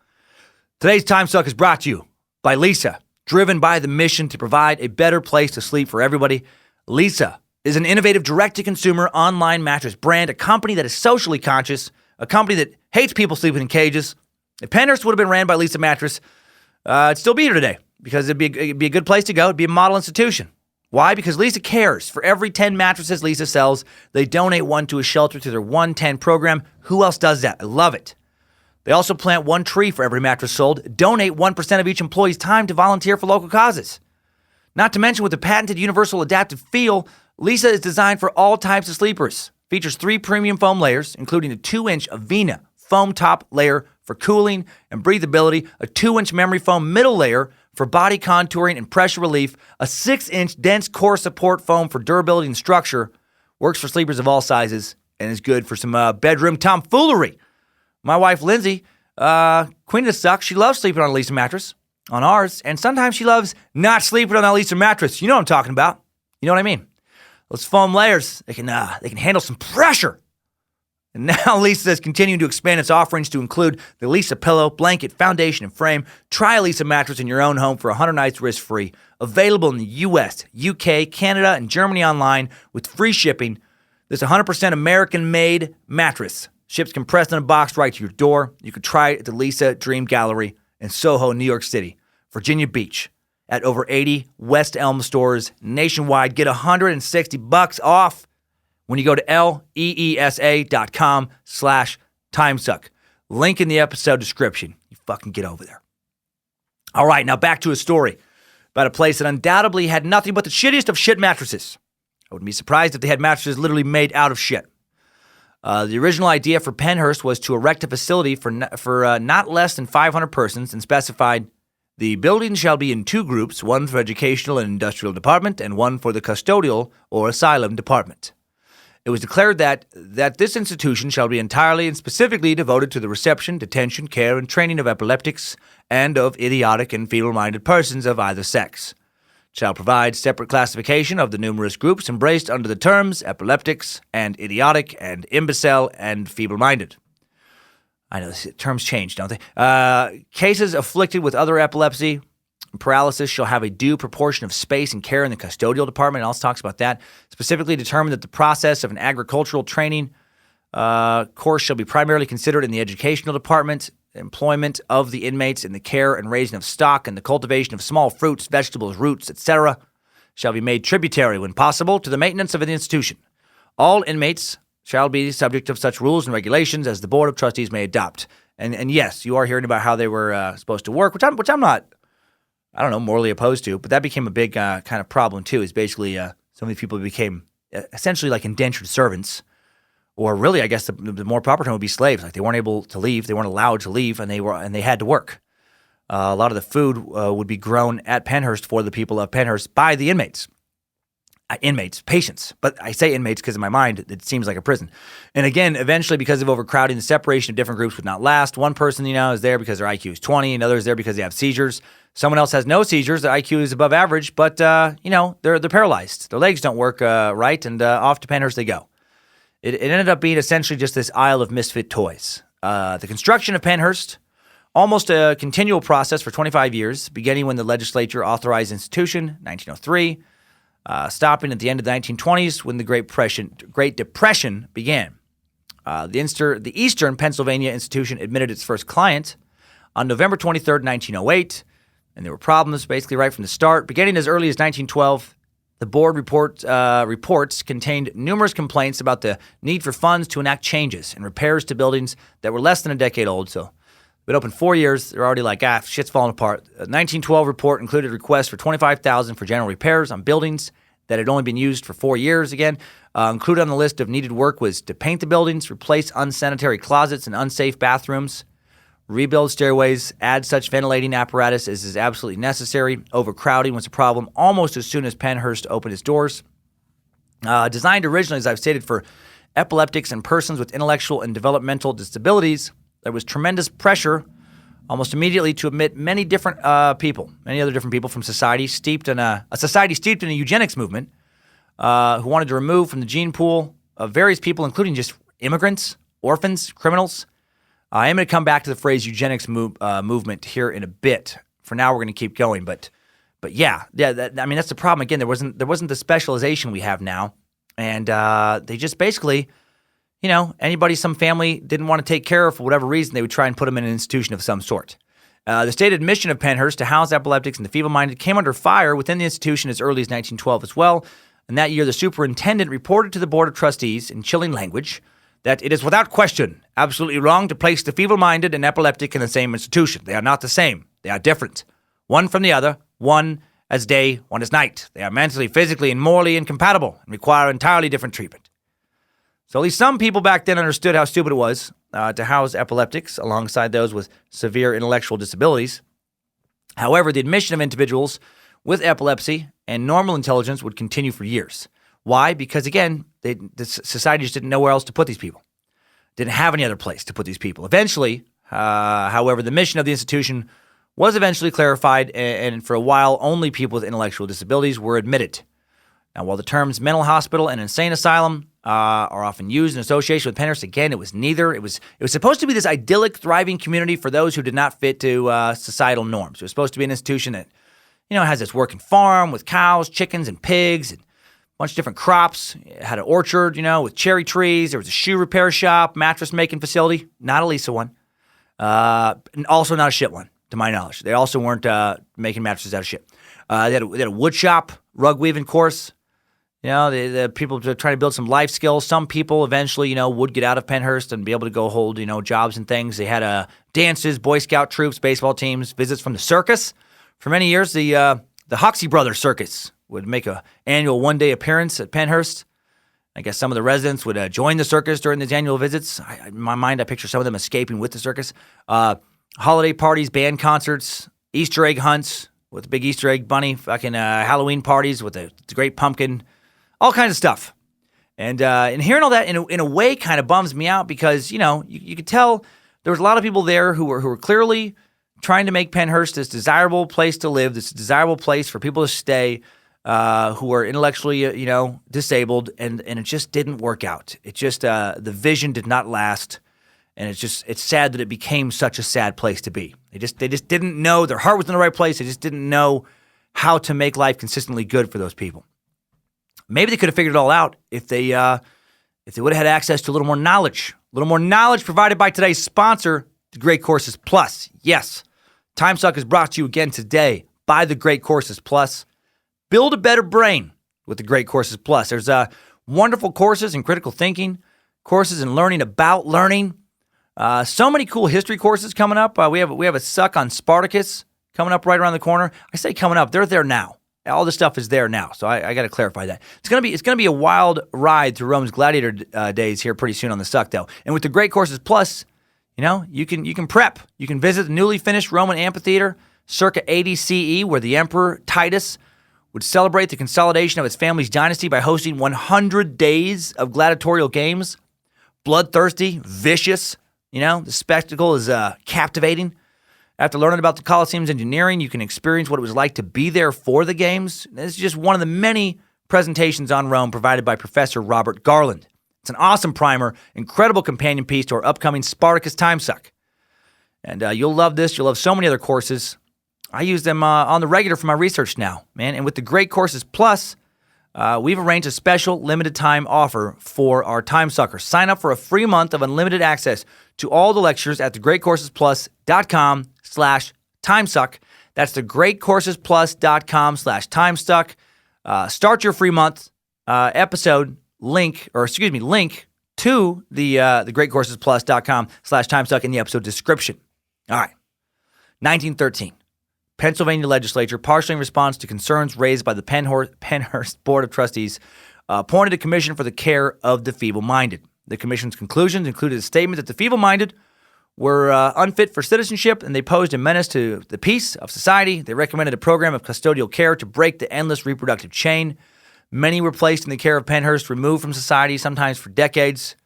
Today's Timesuck is brought to you by Lisa, driven by the mission to provide a better place to sleep for everybody. Lisa is an innovative direct-to-consumer online mattress brand, a company that is socially conscious, a company that hates people sleeping in cages. If Pennhurst would have been ran by Lisa Mattress, it'd still be here today because it'd be a good place to go. It'd be a model institution. Why? Because Lisa cares. For every 10 mattresses Lisa sells, they donate one to a shelter through their 110 program. Who else does that? I love it. They also plant one tree for every mattress sold, donate 1% of each employee's time to volunteer for local causes. Not to mention, with the patented universal adaptive feel, Lisa is designed for all types of sleepers. Features 3 premium foam layers, including a 2-inch Avena foam top layer for cooling and breathability, a 2-inch memory foam middle layer for body contouring and pressure relief, a 6-inch dense core support foam for durability and structure, works for sleepers of all sizes, and is good for some bedroom tomfoolery. My wife, Lindsay, Queen of the Suck, she loves sleeping on a Lisa mattress, on ours, and sometimes she loves not sleeping on that Lisa mattress. You know what I'm talking about. You know what I mean? Those foam layers, they can handle some pressure. And now Lisa is continuing to expand its offerings to include the Lisa pillow, blanket, foundation, and frame. Try a Lisa mattress in your own home for 100 nights risk-free. Available in the U.S., UK, Canada, and Germany online with free shipping. This 100% American-made mattress ships compressed in a box right to your door. You can try it at the Lisa Dream Gallery in Soho, New York City, Virginia Beach, at over 80 West Elm stores nationwide. Get $160 off when you go to leesa.com/timesuck. Link in the episode description. You fucking get over there. All right, now back to a story about a place that undoubtedly had nothing but the shittiest of shit mattresses. wouldn't be surprised if they had mattresses literally made out of shit. The original idea for Pennhurst was to erect a facility for not less than 500 persons and specified the building shall be in two groups, one for educational and industrial department and one for the custodial or asylum department. It was declared that this institution shall be entirely and specifically devoted to the reception, detention, care, and training of epileptics and of idiotic and feeble-minded persons of either sex. It shall provide separate classification of the numerous groups embraced under the terms epileptics and idiotic and imbecile and feeble-minded. I know the terms change, don't they? Cases afflicted with other epilepsy and paralysis shall have a due proportion of space and care in the custodial department. It also talks about that. Specifically determined that the process of an agricultural training course shall be primarily considered in the educational department, employment of the inmates in the care and raising of stock and the cultivation of small fruits, vegetables, roots, etc. shall be made tributary, when possible, to the maintenance of the institution. All inmates shall be subject of such rules and regulations as the Board of Trustees may adopt. And yes, you are hearing about how they were supposed to work, which I'm not, I don't know, morally opposed to, but that became a big kind of problem too, is basically some of these people became essentially like indentured servants, or really, I guess the more proper term would be slaves. Like they weren't able to leave, they weren't allowed to leave, and they had to work. A lot of the food would be grown at Pennhurst for the people of Pennhurst by the inmates. Patients. But I say inmates because in my mind, it seems like a prison. And again, eventually, because of overcrowding, the separation of different groups would not last. One person, is there because their IQ is 20. Another is there because they have seizures. Someone else has no seizures. Their IQ is above average, but, they're paralyzed. Their legs don't work right, and off to Pennhurst they go. It ended up being essentially just this isle of misfit toys. The construction of Pennhurst, almost a continual process for 25 years, beginning when the legislature authorized the institution, 1903, stopping at the end of the 1920s when the Great Depression began. The Eastern Pennsylvania institution admitted its first client on November 23rd, 1908, and there were problems basically right from the start. Beginning as early as 1912, the board reports contained numerous complaints about the need for funds to enact changes and repairs to buildings that were less than a decade old. So it's been open 4 years. They're already like, shit's falling apart. The 1912 report included requests for $25,000 for general repairs on buildings that had only been used for 4 years. Again, included on the list of needed work was to paint the buildings, replace unsanitary closets and unsafe bathrooms, rebuild stairways, add such ventilating apparatus as is absolutely necessary. Overcrowding was a problem almost as soon as Pennhurst opened its doors. Designed originally, as I've stated, for epileptics and persons with intellectual and developmental disabilities, there was tremendous pressure almost immediately to admit many other different people from society steeped in a eugenics movement who wanted to remove from the gene pool of various people, including just immigrants, orphans, criminals. I am going to come back to the phrase eugenics movement here in a bit. For now, we're going to keep going, but that's the problem. Again, there wasn't the specialization we have now, and they just basically, some family didn't want to take care of for whatever reason, they would try and put them in an institution of some sort. The stated mission of Pennhurst to house epileptics and the feeble-minded came under fire within the institution as early as 1912 as well. And that year, the superintendent reported to the Board of Trustees in chilling language that it is without question absolutely wrong to place the feeble-minded and epileptic in the same institution. They are not the same. They are different. One from the other, one as day, one as night. They are mentally, physically, and morally incompatible and require entirely different treatment. So at least some people back then understood how stupid it was to house epileptics alongside those with severe intellectual disabilities. However, the admission of individuals with epilepsy and normal intelligence would continue for years. Why? Because, again, the society just didn't know where else to put these people. Didn't have any other place to put these people. Eventually, however, the mission of the institution was eventually clarified, and for a while, only people with intellectual disabilities were admitted. Now, while the terms mental hospital and insane asylum are often used in association with Pennhurst, again, it was neither. It was supposed to be this idyllic, thriving community for those who did not fit to societal norms. It was supposed to be an institution that, has its working farm with cows, chickens, and pigs, and bunch of different crops. It had an orchard, with cherry trees. There was a shoe repair shop, mattress making facility. Not a Lisa one. And also not a shit one, to my knowledge. They also weren't making mattresses out of shit. They had a wood shop, rug weaving course. The people were trying to build some life skills. Some people eventually, would get out of Pennhurst and be able to go hold, jobs and things. They had dances, Boy Scout troops, baseball teams, visits from the circus. For many years, the Hoxie Brothers Circus would make a annual one-day appearance at Pennhurst. I guess some of the residents would join the circus during these annual visits. In my mind, I picture some of them escaping with the circus. Holiday parties, band concerts, Easter egg hunts with the big Easter egg bunny, fucking Halloween parties with the great pumpkin, all kinds of stuff. And hearing all that in a way kind of bums me out because, you could tell there was a lot of people there who were clearly trying to make Pennhurst this desirable place to live, this desirable place for people to stay who are intellectually, disabled, and it just didn't work out. It just, the vision did not last, and it's sad that it became such a sad place to be. They just didn't know, their heart was in the right place, they just didn't know how to make life consistently good for those people. Maybe they could have figured it all out if they would have had access to a little more knowledge provided by today's sponsor, the Great Courses Plus. Yes, Timesuck is brought to you again today by the Great Courses Plus. Build a better brain with the Great Courses Plus. There's wonderful courses in critical thinking, courses in learning about learning. So many cool history courses coming up. We have a suck on Spartacus coming up right around the corner. I say coming up; they're there now. All the stuff is there now, so I got to clarify that. It's gonna be a wild ride through Rome's gladiator days here pretty soon on the Suck, though. And with the Great Courses Plus, you can prep. You can visit the newly finished Roman amphitheater circa 80 CE, where the Emperor Titus would celebrate the consolidation of his family's dynasty by hosting 100 days of gladiatorial games. Bloodthirsty, vicious. The spectacle is captivating. After learning about the Colosseum's engineering, you can experience what it was like to be there for the games. This is just one of the many presentations on Rome provided by Professor Robert Garland. It's an awesome primer, incredible companion piece to our upcoming Spartacus Timesuck. And you'll love this. You'll love so many other courses. I use them on the regular for my research now, man. And with the Great Courses Plus, we've arranged a special limited time offer for our Timesuckers. Sign up for a free month of unlimited access to all the lectures at thegreatcoursesplus.com/timesuck. That's thegreatcoursesplus.com/timesuck. Start your free month link to the thegreatcoursesplus.com/timesuck in the episode description. All right. 1913. Pennsylvania Legislature, partially in response to concerns raised by the Pennhurst Board of Trustees, appointed a commission for the care of the feeble-minded. The commission's conclusions included a statement that the feeble-minded were unfit for citizenship and they posed a menace to the peace of society. They recommended a program of custodial care to break the endless reproductive chain. Many were placed in the care of Pennhurst, removed from society, sometimes for decades.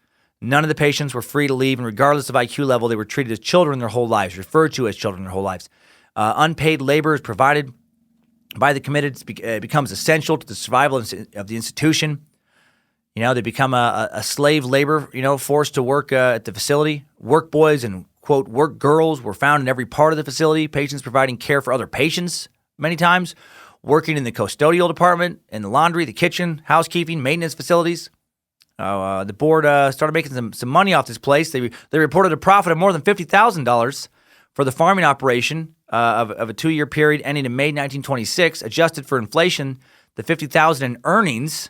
None of the patients were free to leave, and regardless of IQ level, they were treated as children their whole lives, referred to as children their whole lives. Unpaid labor is provided by the committed. It becomes essential to the survival of the institution. They become a slave labor, forced to work at the facility. Work boys and, quote, work girls were found in every part of the facility. Patients providing care for other patients many times. Working in the custodial department, in the laundry, the kitchen, housekeeping, maintenance facilities. The board started making some money off this place. They reported a profit of more than $50,000 for the farming operation of a 2-year period ending in May 1926. Adjusted for inflation, the $50,000 in earnings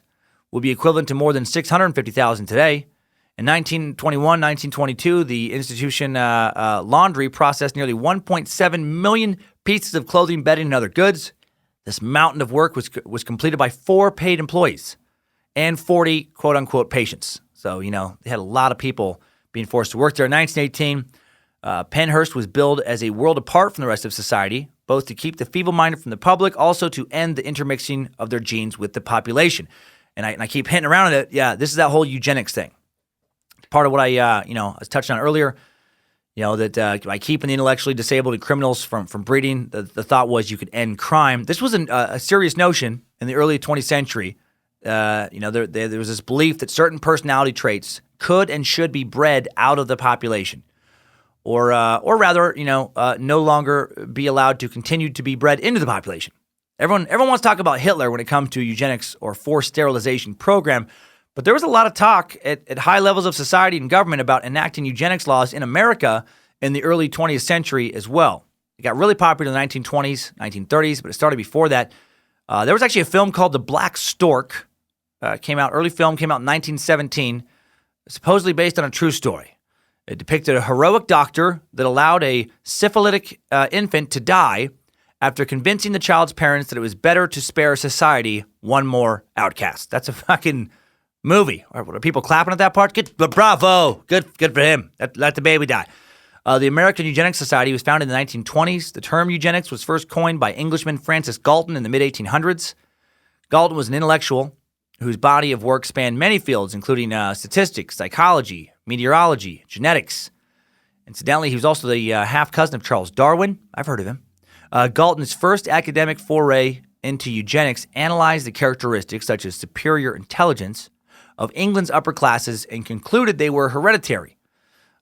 will be equivalent to more than $650,000 today. In 1921, 1922, the institution laundry processed nearly 1.7 million pieces of clothing, bedding, and other goods. This mountain of work was completed by 4 paid employees and 40 quote-unquote patients. So, they had a lot of people being forced to work there. In 1918, Pennhurst was billed as a world apart from the rest of society, both to keep the feeble-minded from the public, also to end the intermixing of their genes with the population. And I keep hinting around at it. Yeah, this is that whole eugenics thing. Part of what I was touching on earlier, that by keeping the intellectually disabled and criminals from breeding, the thought was you could end crime. This was a serious notion in the early 20th century. There was this belief that certain personality traits could and should be bred out of the population. Or rather, no longer be allowed to continue to be bred into the population. Everyone wants to talk about Hitler when it comes to eugenics or forced sterilization program, but there was a lot of talk at high levels of society and government about enacting eugenics laws in America in the early 20th century as well. It got really popular in the 1920s, 1930s, but it started before that. There was actually a film called The Black Stork. Early film came out in 1917, supposedly based on a true story. It depicted a heroic doctor that allowed a syphilitic infant to die after convincing the child's parents that it was better to spare society one more outcast. That's a fucking movie. Are people clapping at that part? Bravo. Good for him. Let the baby die. The American Eugenics Society was founded in the 1920s. The term eugenics was first coined by Englishman Francis Galton in the mid-1800s. Galton was an intellectual whose body of work spanned many fields, including statistics, psychology, meteorology, genetics. Incidentally, he was also the half-cousin of Charles Darwin. I've heard of him. Galton's first academic foray into eugenics analyzed the characteristics, such as superior intelligence, of England's upper classes and concluded they were hereditary.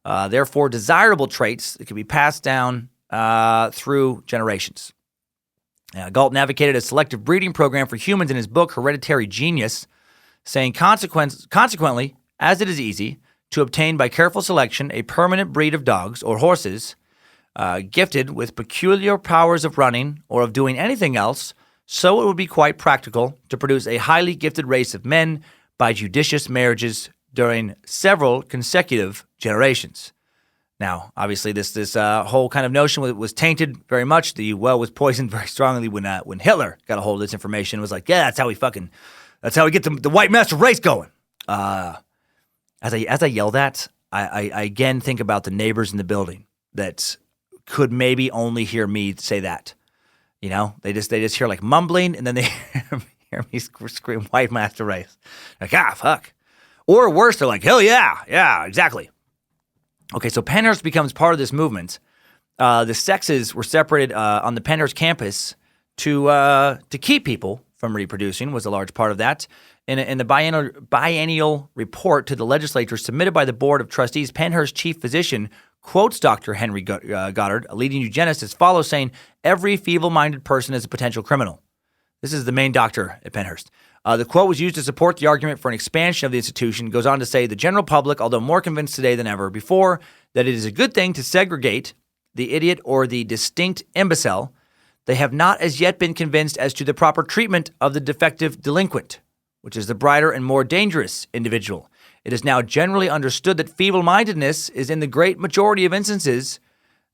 Therefore, desirable traits that could be passed down through generations. Galton advocated a selective breeding program for humans in his book, Hereditary Genius, saying, consequently, as it is easy to obtain by careful selection a permanent breed of dogs or horses gifted with peculiar powers of running or of doing anything else, so it would be quite practical to produce a highly gifted race of men by judicious marriages during several consecutive generations. Now, obviously, this whole kind of notion was tainted very much. The well was poisoned very strongly when Hitler got a hold of this information. It was like, yeah, that's how we get the white master race going. As I yell that, I again think about the neighbors in the building that could maybe only hear me say that. You know, they just hear like mumbling, and then they hear me scream white master race. Like, fuck. Or worse, they're like, hell yeah, exactly. Okay, so Pennhurst becomes part of this movement. The sexes were separated on the Pennhurst campus to keep people from reproducing, was a large part of that. In the biennial report to the legislature submitted by the Board of Trustees, Pennhurst chief physician quotes Dr. Henry Goddard, a leading eugenist, as follows, saying, every feeble-minded person is a potential criminal. This is the main doctor at Pennhurst. The quote was used to support the argument for an expansion of the institution. It goes on to say, the general public, although more convinced today than ever before, that it is a good thing to segregate the idiot or the distinct imbecile, they have not as yet been convinced as to the proper treatment of the defective delinquent, which is the brighter and more dangerous individual. It is now generally understood that feeble-mindedness is in the great majority of instances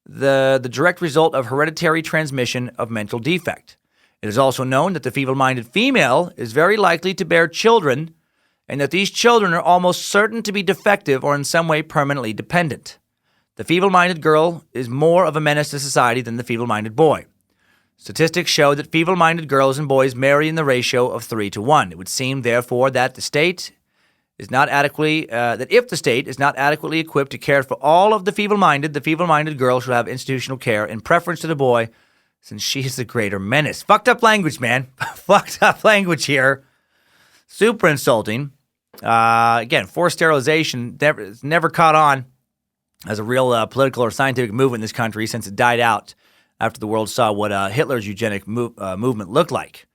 the direct result of hereditary transmission of mental defect. It is also known that the feeble-minded female is very likely to bear children and that these children are almost certain to be defective or in some way permanently dependent. The feeble-minded girl is more of a menace to society than the feeble-minded boy. Statistics show that feeble-minded girls and boys marry in the ratio of 3 to 1. It would seem, therefore, that if the state is not adequately equipped to care for all of the feeble-minded girl should have institutional care in preference to the boy, since she is the greater menace. Fucked up language, man. Fucked up language here. Super insulting. Again, forced sterilization never caught on as a real political or scientific movement in this country since it died out after the world saw what Hitler's eugenic movement looked like.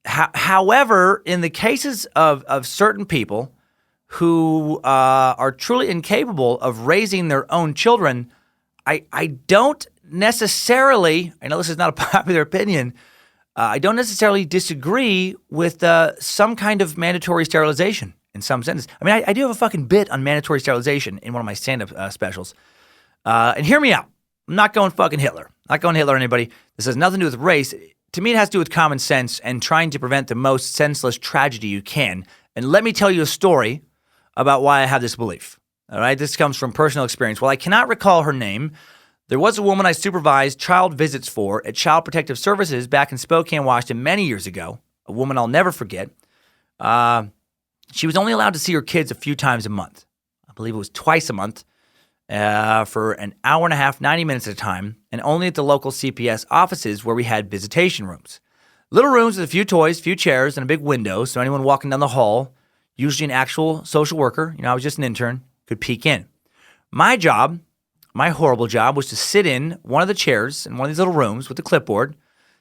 However, in the cases of certain people who are truly incapable of raising their own children, I don't necessarily, I know this is not a popular opinion, I don't necessarily disagree with some kind of mandatory sterilization in some sense. I mean, I do have a fucking bit on mandatory sterilization in one of my stand-up specials. And hear me out. I'm not going fucking Hitler. Not going Hitler or anybody. This has nothing to do with race. To me, it has to do with common sense and trying to prevent the most senseless tragedy you can. And let me tell you a story about why I have this belief. All right? This comes from personal experience. While I cannot recall her name, there was a woman I supervised child visits for at Child Protective Services back in Spokane, Washington many years ago, a woman I'll never forget. She was only allowed to see her kids a few times a month. I believe it was twice a month for an hour and a half, 90 minutes at a time, and only at the local CPS offices where we had visitation rooms. Little rooms with a few toys, few chairs, and a big window so anyone walking down the hall, usually an actual social worker, I was just an intern, could peek in. My horrible job was to sit in one of the chairs in one of these little rooms with the clipboard,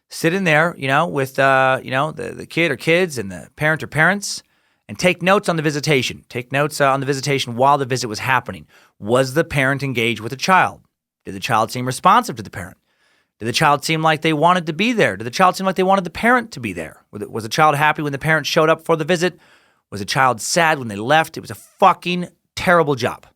sit in there, with, the kid or kids and the parent or parents, and take notes on the visitation. Take notes on the visitation while the visit was happening. Was the parent engaged with the child? Did the child seem responsive to the parent? Did the child seem like they wanted to be there? Did the child seem like they wanted the parent to be there? Was the child happy when the parent showed up for the visit? Was the child sad when they left? It was a fucking terrible job.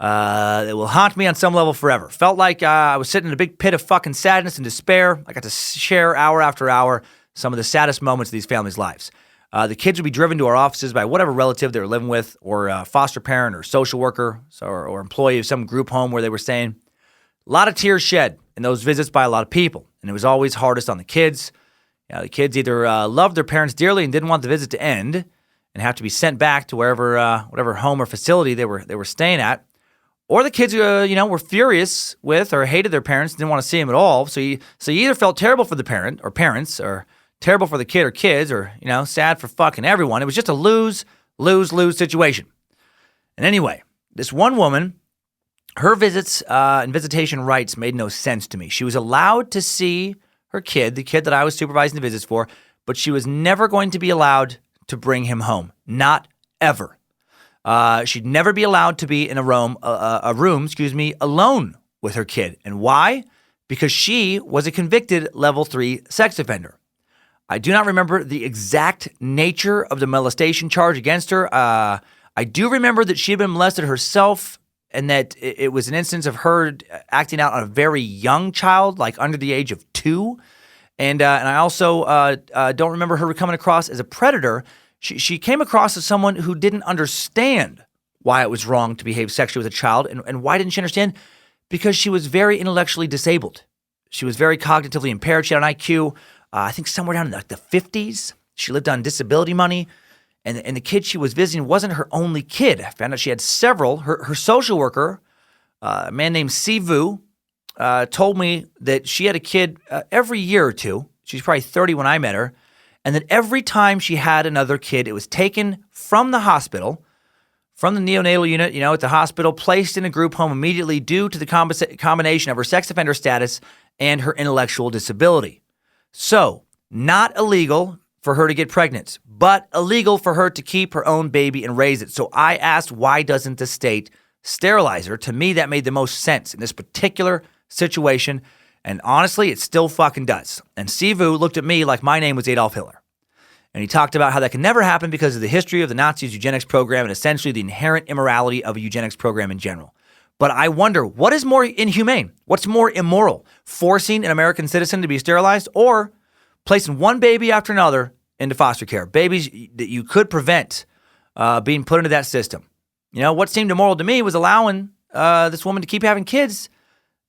that will haunt me on some level forever. Felt like I was sitting in a big pit of fucking sadness and despair. I got to share hour after hour some of the saddest moments of these families' lives. The kids would be driven to our offices by whatever relative they were living with, or foster parent, or social worker, or employee of some group home where they were staying. A lot of tears shed in those visits by a lot of people, and it was always hardest on the kids. The kids either loved their parents dearly and didn't want the visit to end and have to be sent back to whatever home or facility they were staying at, or the kids were furious with or hated their parents and didn't want to see them at all. So you either felt terrible for the parent or parents, or terrible for the kid or kids, or sad for fucking everyone. It was just a lose situation. And anyway, this one woman, her visits and visitation rights made no sense to me. She was allowed to see her kid, the kid that I was supervising the visits for, but she was never going to be allowed to bring him home. Not ever. She'd never be allowed to be in a room, alone with her kid. And why? Because she was a convicted level 3 sex offender. I do not remember the exact nature of the molestation charge against her. I do remember that she had been molested herself, and that it was an instance of her acting out on a very young child, like under the age of 2. And I also don't remember her coming across as a predator. She came across as someone who didn't understand why it was wrong to behave sexually with a child. And why didn't she understand? Because she was very intellectually disabled. She was very cognitively impaired. She had an IQ, I think somewhere down in the 50s. She lived on disability money. And the kid she was visiting wasn't her only kid. I found out she had several. Her social worker, a man named Sivu, told me that she had a kid every year or two. She's probably 30 when I met her. And that every time she had another kid, it was taken from the hospital, from the neonatal unit, at the hospital, placed in a group home immediately due to the combination of her sex offender status and her intellectual disability. So, not illegal for her to get pregnant, but illegal for her to keep her own baby and raise it. So I asked, why doesn't the state sterilize her? To me, that made the most sense in this particular situation. And honestly, it still fucking does. And Sivu looked at me like my name was Adolf Hitler. And he talked about how that can never happen because of the history of the Nazis' eugenics program and essentially the inherent immorality of a eugenics program in general. But I wonder, what is more inhumane? What's more immoral? Forcing an American citizen to be sterilized, or placing one baby after another into foster care? Babies that you could prevent being put into that system. What seemed immoral to me was allowing this woman to keep having kids,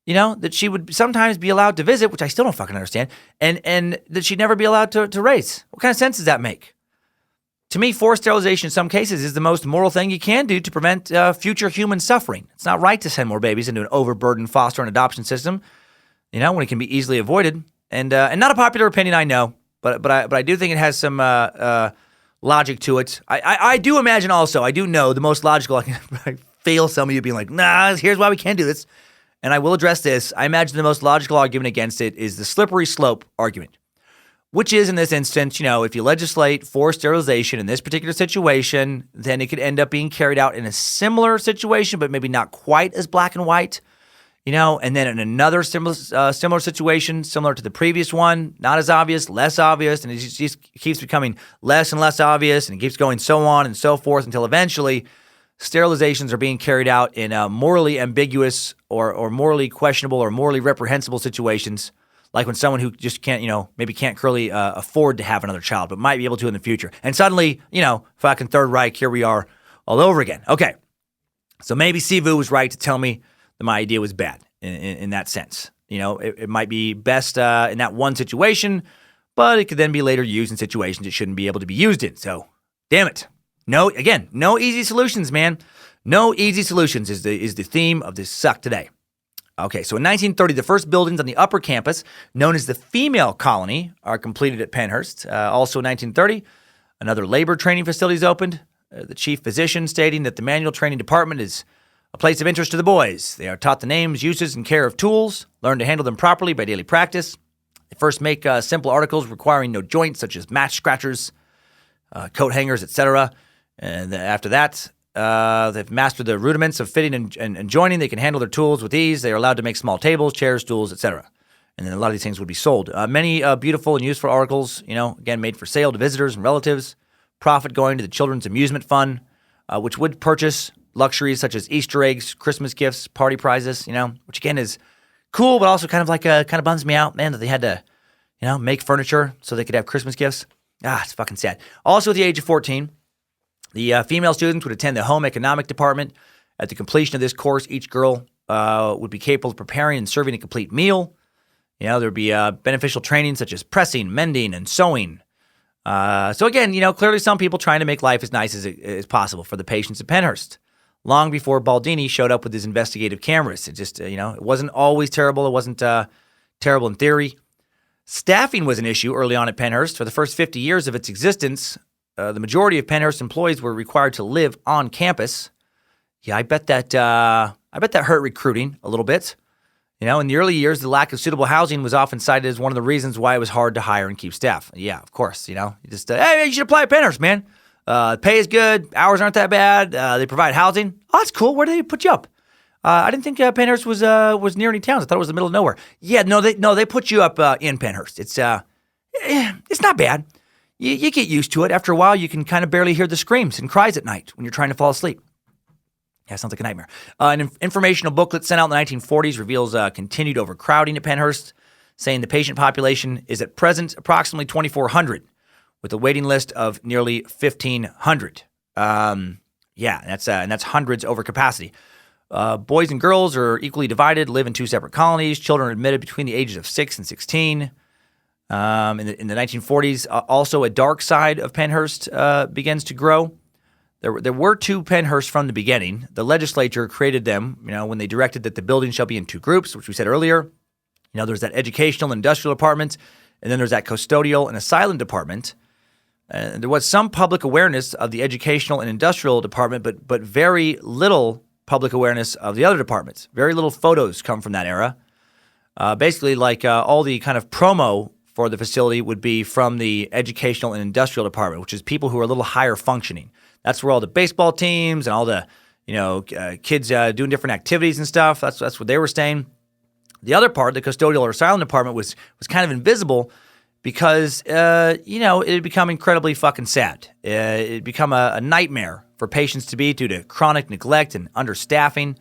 that she would sometimes be allowed to visit, which I still don't fucking understand, and that she'd never be allowed to raise. What kind of sense does that make? To me, forced sterilization in some cases is the most moral thing you can do to prevent future human suffering. It's not right to send more babies into an overburdened foster and adoption system, when it can be easily avoided. And not a popular opinion, I know, but I do think it has some logic to it. I do imagine also, I do know the most logical, I can fail some of you being like, nah, here's why we can't do this. And I will address this. I imagine the most logical argument against it is the slippery slope argument, which is in this instance, if you legislate forced sterilization in this particular situation, then it could end up being carried out in a similar situation, but maybe not quite as black and white. And then in another similar situation, similar to the previous one, not as obvious, less obvious, and it just keeps becoming less and less obvious, and it keeps going so on and so forth until eventually sterilizations are being carried out in morally ambiguous or morally questionable or morally reprehensible situations, like when someone who just can't, maybe can't currently afford to have another child, but might be able to in the future. And suddenly, fucking Third Reich, here we are all over again. Okay, so maybe Sivu was right to tell me that my idea was bad in that sense. It might be best in that one situation, but it could then be later used in situations it shouldn't be able to be used in. So, damn it. No easy solutions, man. No easy solutions is the theme of this suck today. Okay, so in 1930, the first buildings on the upper campus, known as the female colony, are completed at Pennhurst. Also in 1930, another labor training facility is opened. The chief physician stating that the manual training department is a place of interest to the boys. They are taught the names, uses, and care of tools, learn to handle them properly by daily practice. They first make simple articles requiring no joints, such as match scratchers, coat hangers, etc. And after that, they've mastered the rudiments of fitting and joining. They can handle their tools with ease. They are allowed to make small tables, chairs, stools, etc. And then a lot of these things would be sold. Many beautiful and useful articles, again, made for sale to visitors and relatives. Profit going to the Children's Amusement Fund, which would purchase luxuries such as Easter eggs, Christmas gifts, party prizes, which again is cool, but also kind of bums me out, man, that they had to, make furniture so they could have Christmas gifts. It's fucking sad. Also at the age of 14, the female students would attend the home economic department. At the completion of this course, each girl would be capable of preparing and serving a complete meal. There would be beneficial training such as pressing, mending, and sewing. So again, clearly some people trying to make life as nice as possible for the patients at Pennhurst. Long before Baldini showed up with his investigative cameras. It just, it wasn't always terrible. It wasn't terrible in theory. Staffing was an issue early on at Pennhurst. For the first 50 years of its existence, the majority of Pennhurst employees were required to live on campus. Yeah, I bet that hurt recruiting a little bit. In the early years, the lack of suitable housing was often cited as one of the reasons why it was hard to hire and keep staff. Yeah, of course, you just, hey, you should apply at Pennhurst, man. Pay is good. Hours aren't that bad. They provide housing. Oh, that's cool. Where did they put you up? I didn't think Pennhurst was near any towns. I thought it was the middle of nowhere. Yeah, they put you up in Pennhurst. It's not bad. You get used to it. After a while, you can kind of barely hear the screams and cries at night when you're trying to fall asleep. Yeah, sounds like a nightmare. An informational booklet sent out in the 1940s reveals continued overcrowding at Pennhurst, saying the patient population is at present approximately 2,400, with a waiting list of nearly 1,500. And that's hundreds over capacity. Boys and girls are equally divided, live in two separate colonies. Children are admitted between the ages of 6 and 16. In the 1940s, also a dark side of Pennhurst begins to grow. There were two Pennhursts from the beginning. The legislature created them, when they directed that the building shall be in two groups, which we said earlier. There's that educational and industrial department, and then there's that custodial and asylum department. There was some public awareness of the educational and industrial department, but very little public awareness of the other departments. Very little photos come from that era. Basically, all the kind of promo for the facility would be from the educational and industrial department, which is people who are a little higher functioning. That's where all the baseball teams and all the, kids doing different activities and stuff. That's where they were staying. The other part, the custodial or asylum department, was kind of invisible because, it had become incredibly fucking sad. It had become a nightmare for patients to be due to chronic neglect and understaffing.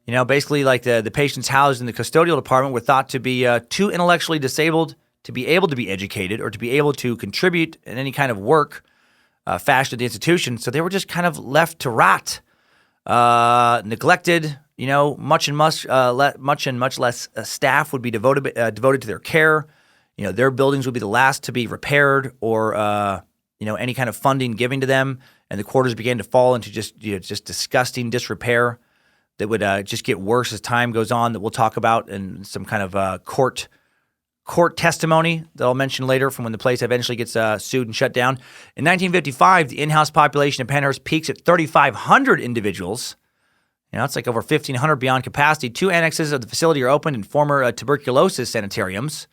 Basically the patients housed in the custodial department were thought to be too intellectually disabled to be able to be educated or to be able to contribute in any kind of work fashioned at the institution. So they were just kind of left to rot, neglected. Much and much less staff would be devoted to their care. Their buildings would be the last to be repaired or any kind of funding given to them, and the quarters began to fall into just disgusting disrepair that would just get worse as time goes on. That we'll talk about in some kind of court testimony that I'll mention later from when the place eventually gets sued and shut down. In 1955, the in-house population of Pennhurst peaks at 3,500 individuals. It's like over 1,500 beyond capacity. 2 annexes of the facility are opened in former tuberculosis sanitariums.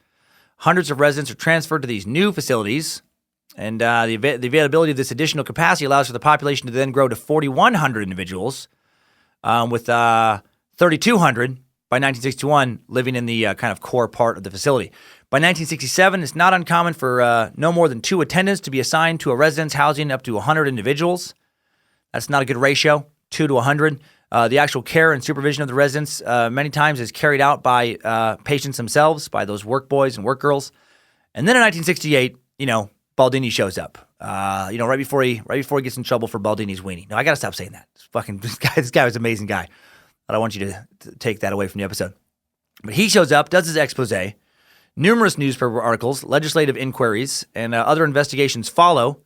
Hundreds of residents are transferred to these new facilities. And the availability of this additional capacity allows for the population to then grow to 4,100 individuals, with 3,200 by 1961 living in the kind of core part of the facility. By 1967, it's not uncommon for no more than 2 attendants to be assigned to a residence housing up to 100 individuals. That's not a good ratio, 2 to 100. The actual care and supervision of the residents many times is carried out by patients themselves, by those work boys and work girls. And then in 1968, Baldini shows up. Right before he gets in trouble for Baldini's weenie. No, I gotta stop saying that. This guy was an amazing guy. I don't want you to take that away from the episode. But he shows up, does his expose. Numerous newspaper articles, legislative inquiries, and other investigations follow.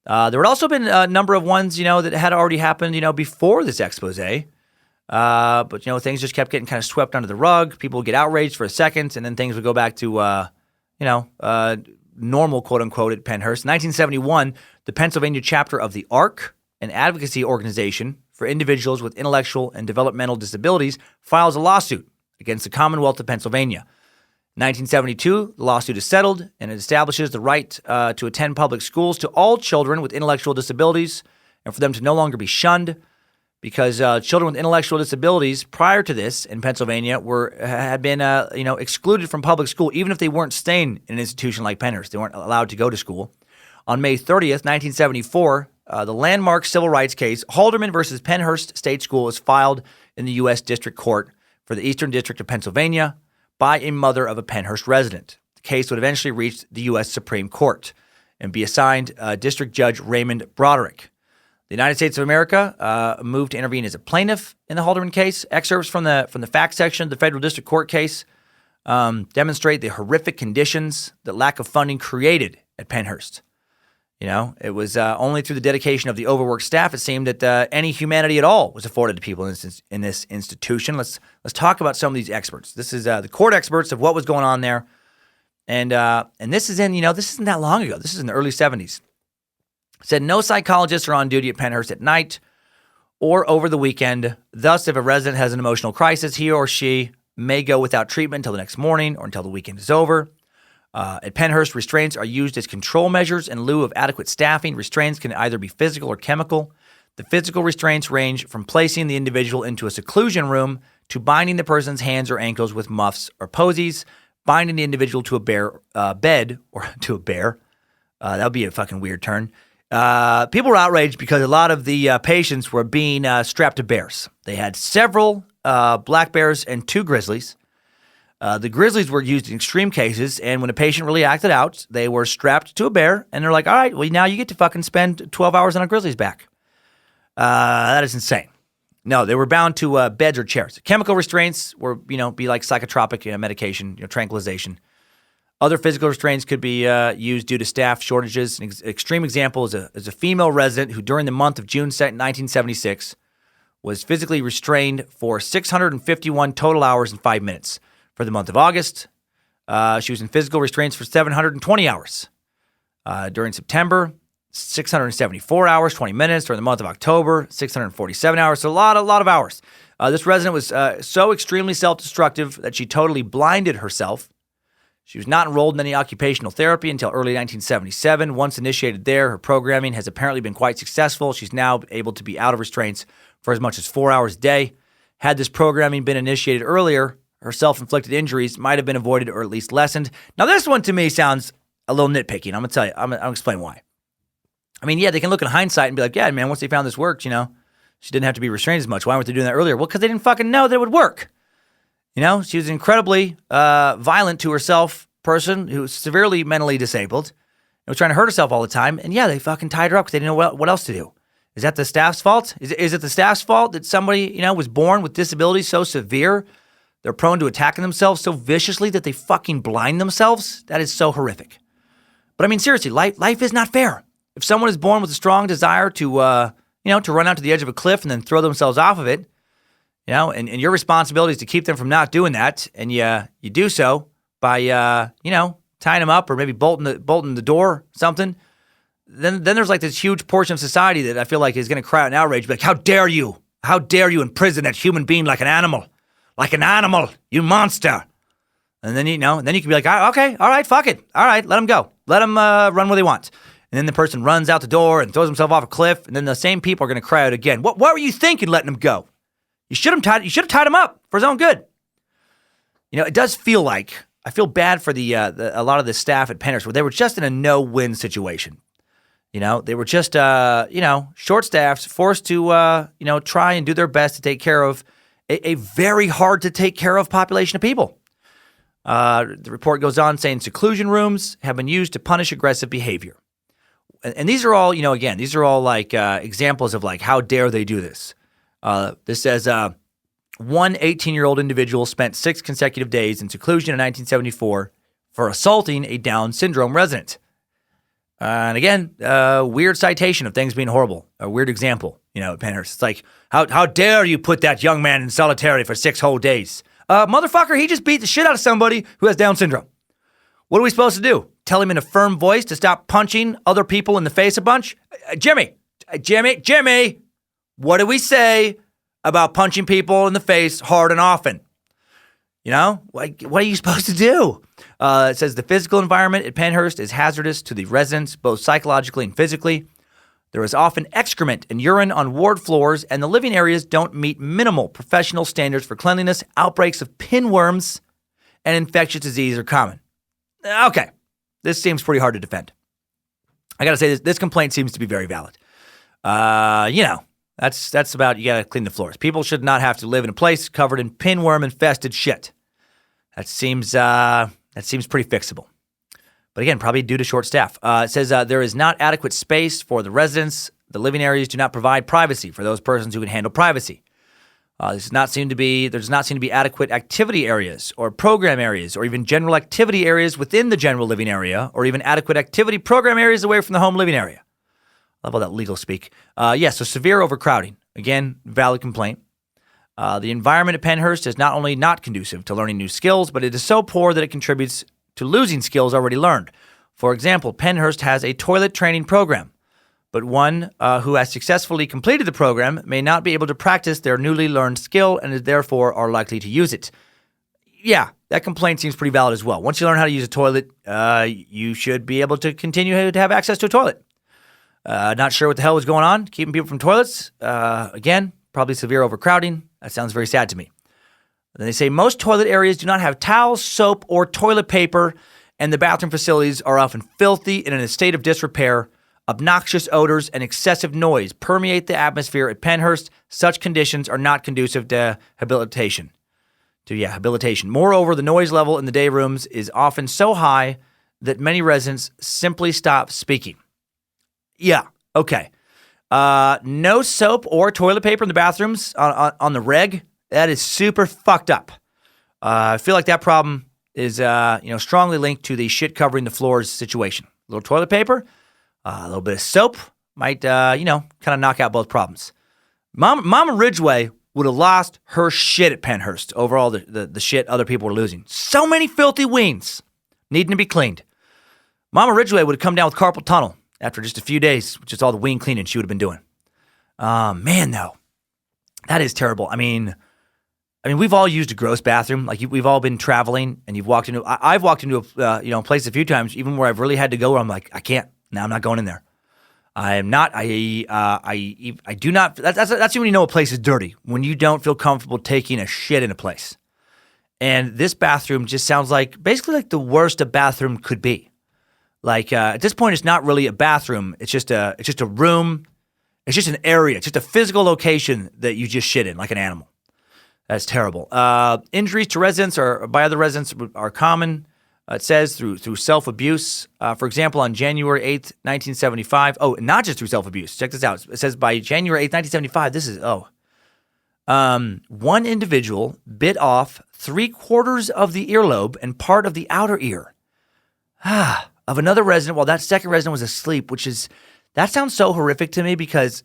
There had also been a number of ones, that had already happened, before this expose. But things just kept getting kind of swept under the rug. People would get outraged for a second, and then things would go back to, normal, quote unquote, at Pennhurst. In 1971, the Pennsylvania chapter of the ARC, an advocacy organization for individuals with intellectual and developmental disabilities, files a lawsuit against the Commonwealth of Pennsylvania. In 1972, the lawsuit is settled, and it establishes the right to attend public schools to all children with intellectual disabilities and for them to no longer be shunned, because children with intellectual disabilities prior to this in Pennsylvania had been excluded from public school, even if they weren't staying in an institution like Pennhurst. They weren't allowed to go to school. On May 30th, 1974, the landmark civil rights case, Halderman versus Pennhurst State School, is filed in the U.S. District Court for the Eastern District of Pennsylvania by a mother of a Pennhurst resident. The case would eventually reach the U.S. Supreme Court and be assigned District Judge Raymond Broderick. The United States of America moved to intervene as a plaintiff in the Halderman case. Excerpts from the facts section of the federal district court case demonstrate the horrific conditions that lack of funding created at Pennhurst. You know, it was only through the dedication of the overworked staff, it seemed, that any humanity at all was afforded to people in this institution. Let's talk about some of these experts. This is the court experts of what was going on there, and this is this isn't that long ago. This is in the early 70s. It said no psychologists are on duty at Pennhurst at night or over the weekend. Thus, if a resident has an emotional crisis, he or she may go without treatment until the next morning or until the weekend is over. At Pennhurst, restraints are used as control measures in lieu of adequate staffing. Restraints can either be physical or chemical. The physical restraints range from placing the individual into a seclusion room to binding the person's hands or ankles with muffs or posies, binding the individual to a bed or to a bear. That would be a fucking weird turn. People were outraged because a lot of the patients were being strapped to bears. They had several black bears and 2 grizzlies. The grizzlies were used in extreme cases, and when a patient really acted out, they were strapped to a bear, and they're like, all right, well, now you get to fucking spend 12 hours on a grizzly's back. That is insane. No, they were bound to beds or chairs. Chemical restraints were, be like psychotropic medication, tranquilization. Other physical restraints could be used due to staff shortages. An extreme example is a female resident who, during the month of June 1976, was physically restrained for 651 total hours and 5 minutes. For the month of August, she was in physical restraints for 720 hours. During September, 674 hours, 20 minutes. During the month of October, 647 hours. So a lot of hours. This resident was so extremely self-destructive that she totally blinded herself. She was not enrolled in any occupational therapy until early 1977. Once initiated there, her programming has apparently been quite successful. She's now able to be out of restraints for as much as 4 hours a day. Had this programming been initiated earlier, her self-inflicted injuries might have been avoided or at least lessened. Now, this one to me sounds a little nitpicky, and I'm going to tell you, I'm going to explain why. I mean, yeah, they can look in hindsight and be like, yeah, man, once they found this worked, she didn't have to be restrained as much. Why weren't they doing that earlier? Well, because they didn't fucking know that it would work. She was an incredibly violent to herself person who was severely mentally disabled and was trying to hurt herself all the time. And yeah, they fucking tied her up because they didn't know what else to do. Is that the staff's fault? Is it the staff's fault that somebody, was born with disabilities so severe they're prone to attacking themselves so viciously that they fucking blind themselves? That is so horrific. But I mean, seriously, life is not fair. If someone is born with a strong desire to, to run out to the edge of a cliff and then throw themselves off of it, and your responsibility is to keep them from not doing that, and you do so by, tying them up or maybe bolting the door or something, then there's like this huge portion of society that I feel like is going to cry out in outrage, be like, how dare you imprison that human being like an animal? Like an animal, you monster. And then, then you can be like, okay, all right, fuck it. All right, let them go. Let them run where they want. And then the person runs out the door and throws himself off a cliff. And then the same people are going to cry out again. What were you thinking letting him go? You should have tied him up for his own good. It does feel like, I feel bad for a lot of the staff at Pennhurst where they were just in a no-win situation. They were just, short-staffed, forced to, try and do their best to take care of a very hard to take care of population of people. The report goes on saying seclusion rooms have been used to punish aggressive behavior. And these are all, these are all like examples of like, how dare they do this? This says one 18-year-old individual spent 6 consecutive days in seclusion in 1974 for assaulting a Down syndrome resident. And again, weird citation of things being horrible. A weird example, at Pennhurst. It's like, how dare you put that young man in solitary for 6 whole days? Motherfucker, he just beat the shit out of somebody who has Down syndrome. What are we supposed to do? Tell him in a firm voice to stop punching other people in the face a bunch? Jimmy, what do we say about punching people in the face hard and often? What are you supposed to do? It says the physical environment at Pennhurst is hazardous to the residents, both psychologically and physically. There is often excrement and urine on ward floors, and the living areas don't meet minimal professional standards for cleanliness. Outbreaks of pinworms and infectious disease are common. Okay, this seems pretty hard to defend. I got to say, this complaint seems to be very valid. That's about, you got to clean the floors. People should not have to live in a place covered in pinworm-infested shit. That seems pretty fixable. But again, probably due to short staff. It says there is not adequate space for the residents. The living areas do not provide privacy for those persons who can handle privacy. There does not seem to be adequate activity areas or program areas or even general activity areas within the general living area or even adequate activity program areas away from the home living area. I love all that legal speak. So severe overcrowding. Again, valid complaint. The environment at Pennhurst is not only not conducive to learning new skills, but it is so poor that it contributes to losing skills already learned. For example, Pennhurst has a toilet training program, but one who has successfully completed the program may not be able to practice their newly learned skill and therefore are likely to use it. Yeah, that complaint seems pretty valid as well. Once you learn how to use a toilet, you should be able to continue to have access to a toilet. Not sure what the hell was going on, keeping people from toilets. Again, probably severe overcrowding. That sounds very sad to me. Then they say most toilet areas do not have towels, soap, or toilet paper, and the bathroom facilities are often filthy and in a state of disrepair. Obnoxious odors and excessive noise permeate the atmosphere at Pennhurst. Such conditions are not conducive to habilitation. Moreover, the noise level in the day rooms is often so high that many residents simply stop speaking. Yeah, okay. No soap or toilet paper in the bathrooms on the reg. That is super fucked up. I feel like that problem is, strongly linked to the shit covering the floors situation. A little toilet paper, a little bit of soap might, kind of knock out both problems. Mama Ridgway would have lost her shit at Pennhurst over all the shit other people were losing. So many filthy weens needing to be cleaned. Mama Ridgway would have come down with carpal tunnel after just a few days, which is all the ween cleaning she would have been doing. Man, though, that is terrible. I mean, we've all used a gross bathroom. Like we've all been traveling, and you've walked into. I've walked into a place a few times, even where I've really had to go. Where I'm like, I can't. No, I'm not going in there. I am not. I do not. That's when you know a place is dirty, when you don't feel comfortable taking a shit in a place. And this bathroom just sounds basically like the worst a bathroom could be. Like at this point, it's not really a bathroom. It's just a room. It's just an area. It's just a physical location that you just shit in, like an animal. That's terrible. Injuries to residents or by other residents are common. It says through self-abuse. For example, on January 8th, 1975. Oh, not just through self-abuse. Check this out. It says by January 8th, 1975. One individual bit off 3/4 of the earlobe and part of the outer ear. Of another resident while that second resident was asleep, that sounds so horrific to me because,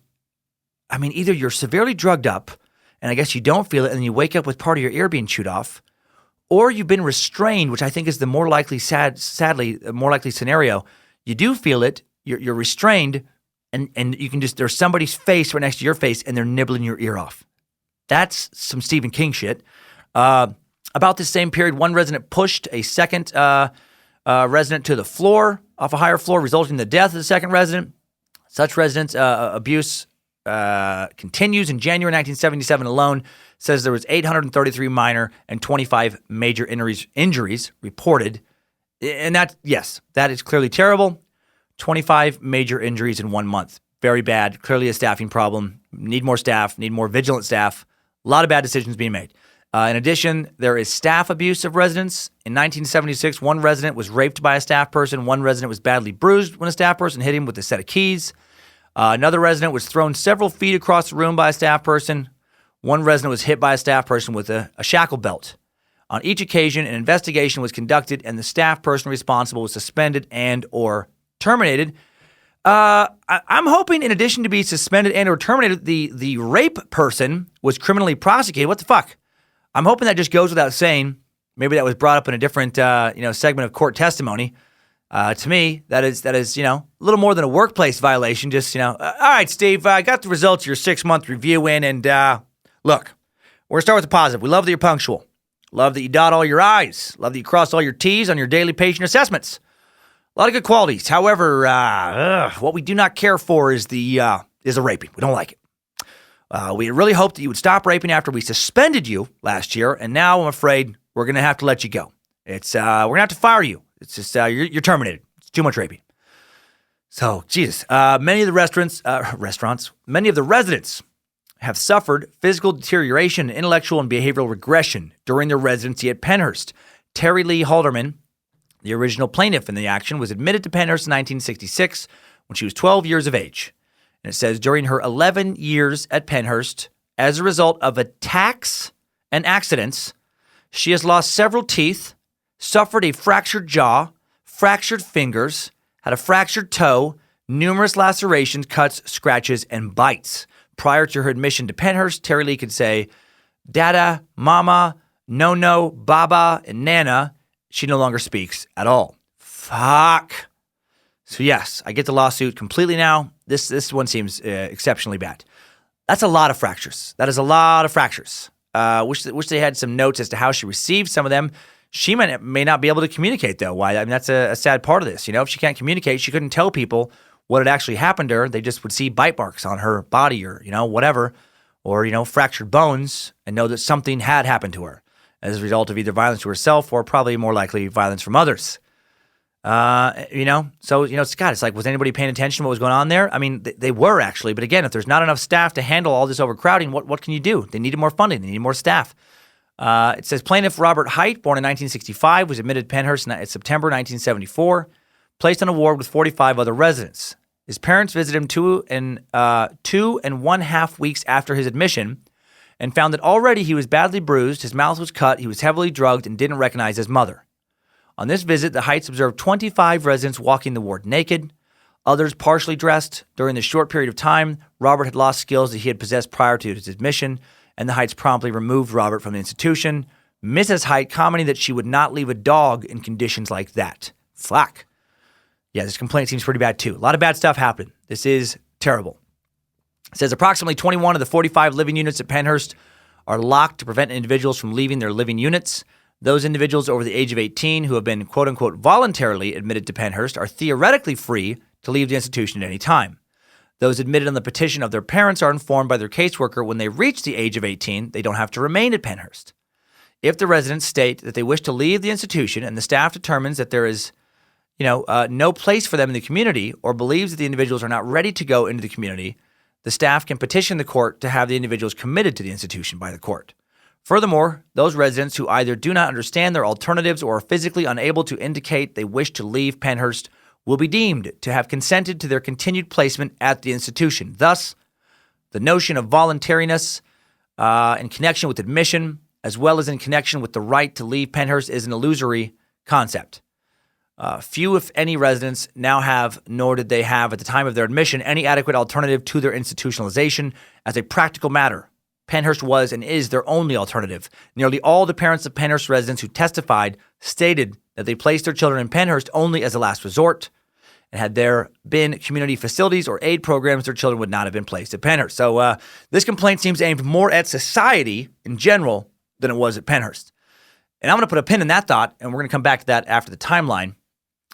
either you're severely drugged up and I guess you don't feel it and then you wake up with part of your ear being chewed off, or you've been restrained, which I think is the more likely, sadly, the more likely scenario. You do feel it, you're restrained, and you can there's somebody's face right next to your face and they're nibbling your ear off. That's some Stephen King shit. About this same period, one resident pushed a second resident to the floor off a higher floor, resulting in the death of the second resident. Such residents' abuse continues. In January 1977 alone, says there was 833 minor and 25 major injuries reported. And that is clearly terrible. 25 major injuries in 1 month. Very bad. Clearly a staffing problem. Need more staff, need more vigilant staff. A lot of bad decisions being made. In addition, there is staff abuse of residents. In 1976, one resident was raped by a staff person. One resident was badly bruised when a staff person hit him with a set of keys. Another resident was thrown several feet across the room by a staff person. One resident was hit by a staff person with a shackle belt. On each occasion, an investigation was conducted and the staff person responsible was suspended and or terminated. I'm hoping in addition to be suspended and or terminated, the rape person was criminally prosecuted. What the fuck? I'm hoping that just goes without saying. Maybe that was brought up in a different, segment of court testimony. To me, that is, a little more than a workplace violation. Just, all right, Steve, I got the results of your 6-month review in, and look, we're going to start with the positive. We love that you're punctual. Love that you dot all your I's. Love that you cross all your T's on your daily patient assessments. A lot of good qualities. However, what we do not care for is the raping. We don't like it. We really hoped that you would stop raping after we suspended you last year, and now I'm afraid we're going to have to let you go. We're going to have to fire you. It's just you're terminated. It's too much raping. So, Jesus, many of the many of the residents have suffered physical deterioration, intellectual and behavioral regression during their residency at Pennhurst. Terry Lee Halderman, the original plaintiff in the action, was admitted to Pennhurst in 1966 when she was 12 years of age. And it says during her 11 years at Pennhurst, as a result of attacks and accidents, she has lost several teeth, suffered a fractured jaw, fractured fingers, had a fractured toe, numerous lacerations, cuts, scratches, and bites. Prior to her admission to Pennhurst, Terry Lee could say, Dada, Mama, No, Baba, and Nana. She no longer speaks at all. Fuck. So yes, I get the lawsuit completely now. This one seems exceptionally bad. That's a lot of fractures. That is a lot of fractures. Wish they had some notes as to how she received some of them. She may not be able to communicate, though. Why? I mean, that's a sad part of this. You know, if she can't communicate, she couldn't tell people what had actually happened to her. They just would see bite marks on her body or, whatever, or, fractured bones and know that something had happened to her as a result of either violence to herself or probably more likely violence from others. So, Scott, it's like, was anybody paying attention to what was going on there? I mean, they were actually, but again, if there's not enough staff to handle all this overcrowding, what can you do? They needed more funding. They needed more staff. It says plaintiff Robert Hight, born in 1965, was admitted to Pennhurst in September 1974, placed on a ward with 45 other residents. His parents visited him 2.5 weeks after his admission and found that already he was badly bruised, his mouth was cut, he was heavily drugged, and didn't recognize his mother. On this visit, the Heights observed 25 residents walking the ward naked, others partially dressed. During this short period of time, Robert had lost skills that he had possessed prior to his admission, and the Heights promptly removed Robert from the institution, Mrs. Hight commenting that she would not leave a dog in conditions like that. Fuck. Yeah, this complaint seems pretty bad too. A lot of bad stuff happened. This is terrible. It says approximately 21 of the 45 living units at Pennhurst are locked to prevent individuals from leaving their living units. Those individuals over the age of 18 who have been quote-unquote voluntarily admitted to Pennhurst are theoretically free to leave the institution at any time. Those admitted on the petition of their parents are informed by their caseworker when they reach the age of 18, they don't have to remain at Pennhurst. If the residents state that they wish to leave the institution and the staff determines that there is, no place for them in the community or believes that the individuals are not ready to go into the community, the staff can petition the court to have the individuals committed to the institution by the court. Furthermore, those residents who either do not understand their alternatives or are physically unable to indicate they wish to leave Pennhurst will be deemed to have consented to their continued placement at the institution. Thus, the notion of voluntariness in connection with admission, as well as in connection with the right to leave Pennhurst, is an illusory concept. Few, if any, residents now have, nor did they have at the time of their admission, any adequate alternative to their institutionalization. As a practical matter, Pennhurst was and is their only alternative. Nearly all the parents of Pennhurst residents who testified stated that they placed their children in Pennhurst only as a last resort, and had there been community facilities or aid programs, their children would not have been placed at Pennhurst. So this complaint seems aimed more at society in general than it was at Pennhurst. And I'm going to put a pin in that thought, and we're going to come back to that after the timeline.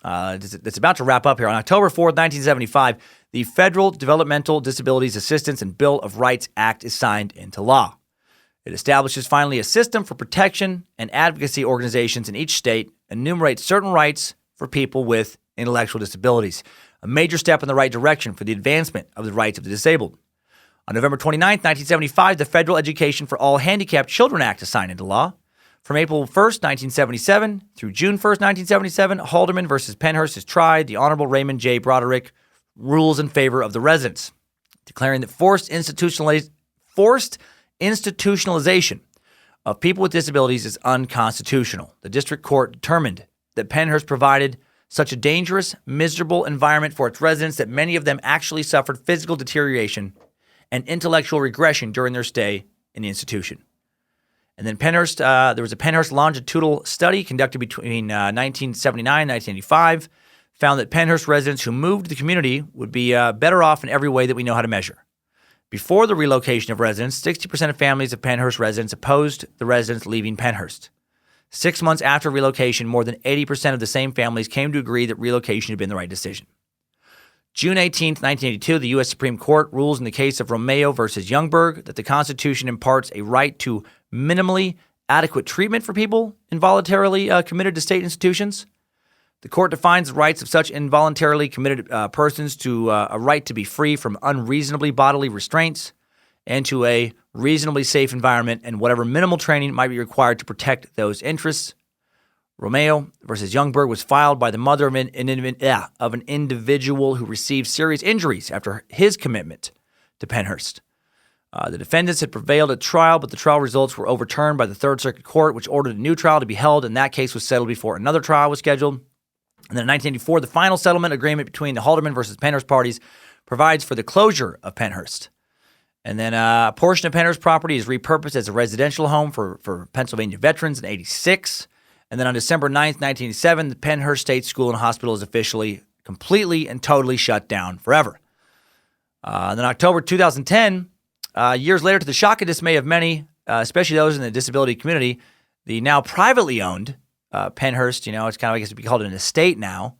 It's about to wrap up here. On October 4th, 1975, the Federal Developmental Disabilities Assistance and Bill of Rights Act is signed into law. It establishes finally a system for protection and advocacy organizations in each state, enumerates certain rights for people with intellectual disabilities, a major step in the right direction for the advancement of the rights of the disabled. On November 29th, 1975, the Federal Education for All Handicapped Children Act is signed into law. From April 1st, 1977 through June 1st, 1977, Halderman versus Pennhurst is tried. The Honorable Raymond J. Broderick rules in favor of the residents, declaring that forced institutionalization of people with disabilities is unconstitutional. The district court determined that Pennhurst provided such a dangerous, miserable environment for its residents that many of them actually suffered physical deterioration and intellectual regression during their stay in the institution. And then Pennhurst, there was a Pennhurst longitudinal study conducted between 1979 and 1985, found that Pennhurst residents who moved to the community would be better off in every way that we know how to measure. Before the relocation of residents, 60% of families of Pennhurst residents opposed the residents leaving Pennhurst. 6 months after relocation, more than 80% of the same families came to agree that relocation had been the right decision. June 18, 1982, the U.S. Supreme Court rules in the case of Romeo versus Youngberg that the Constitution imparts a right to minimally adequate treatment for people involuntarily committed to state institutions. The court defines the rights of such involuntarily committed persons to a right to be free from unreasonably bodily restraints and to a reasonably safe environment and whatever minimal training might be required to protect those interests. Romeo versus Youngberg was filed by the mother of an individual who received serious injuries after his commitment to Pennhurst. The defendants had prevailed at trial, but the trial results were overturned by the Third Circuit Court, which ordered a new trial to be held, and that case was settled before another trial was scheduled. And then in 1984, the final settlement agreement between the Haldeman versus Pennhurst parties provides for the closure of Pennhurst. And then a portion of Pennhurst property is repurposed as a residential home for Pennsylvania veterans in 86. And then on December 9th, 1987, the Pennhurst State School and Hospital is officially, completely, and totally shut down forever. And then October 2010, years later, to the shock and dismay of many, especially those in the disability community, the now privately owned Pennhurst, it's kind of, I guess it'd be called an estate now,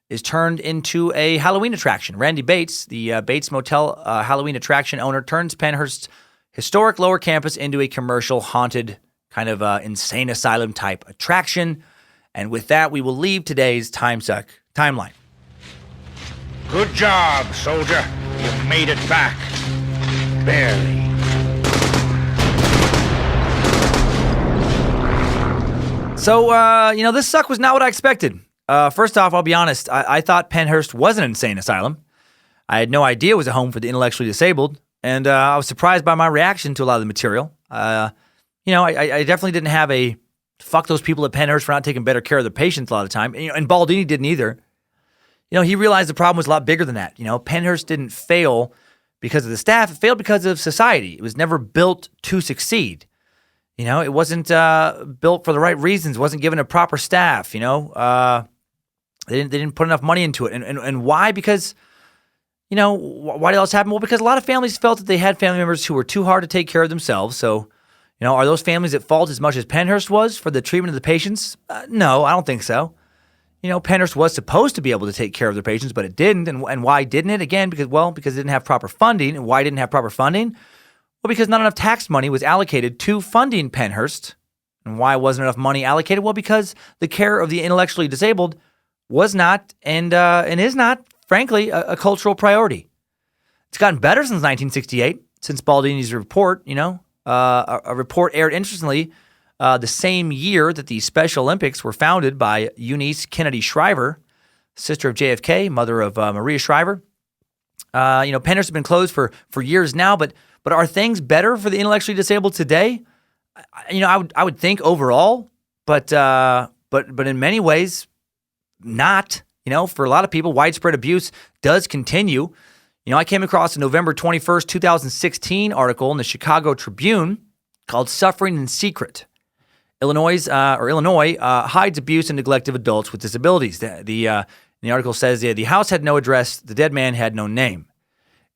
is turned into a Halloween attraction. Randy Bates, the Bates Motel Halloween attraction owner, turns Pennhurst's historic lower campus into a commercial haunted kind of insane asylum type attraction. And with that, we will leave today's Timesuck timeline. Good job, soldier. You made it back. Barely. So, this suck was not what I expected. First off, I'll be honest. I thought Pennhurst was an insane asylum. I had no idea it was a home for the intellectually disabled. And I was surprised by my reaction to a lot of the material. I definitely didn't have a fuck those people at Pennhurst for not taking better care of their patients a lot of the time. And Baldini didn't either. He realized the problem was a lot bigger than that. Pennhurst didn't fail because of the staff. It failed because of society. It was never built to succeed. It wasn't built for the right reasons. It wasn't given a proper staff. They didn't put enough money into it. And why? Because, why did all this happen? Well, because a lot of families felt that they had family members who were too hard to take care of themselves. So, are those families at fault as much as Pennhurst was for the treatment of the patients? No, I don't think so. Pennhurst was supposed to be able to take care of their patients, but it didn't. And why didn't it? Again, because it didn't have proper funding. And why didn't it have proper funding? Well, because not enough tax money was allocated to funding Pennhurst. And why wasn't enough money allocated? Well, because the care of the intellectually disabled was not and is not, frankly, a cultural priority. It's gotten better since 1968, since Baldini's report, a report aired, interestingly, the same year that the Special Olympics were founded by Eunice Kennedy Shriver, sister of JFK, mother of Maria Shriver. Pennhurst has been closed for years now, but are things better for the intellectually disabled today? I would think overall, but in many ways, not. For a lot of people, widespread abuse does continue. I came across a November 21st, 2016 article in the Chicago Tribune called "Suffering in Secret." Illinois hides abuse and neglect of adults with disabilities. The article says the house had no address, the dead man had no name.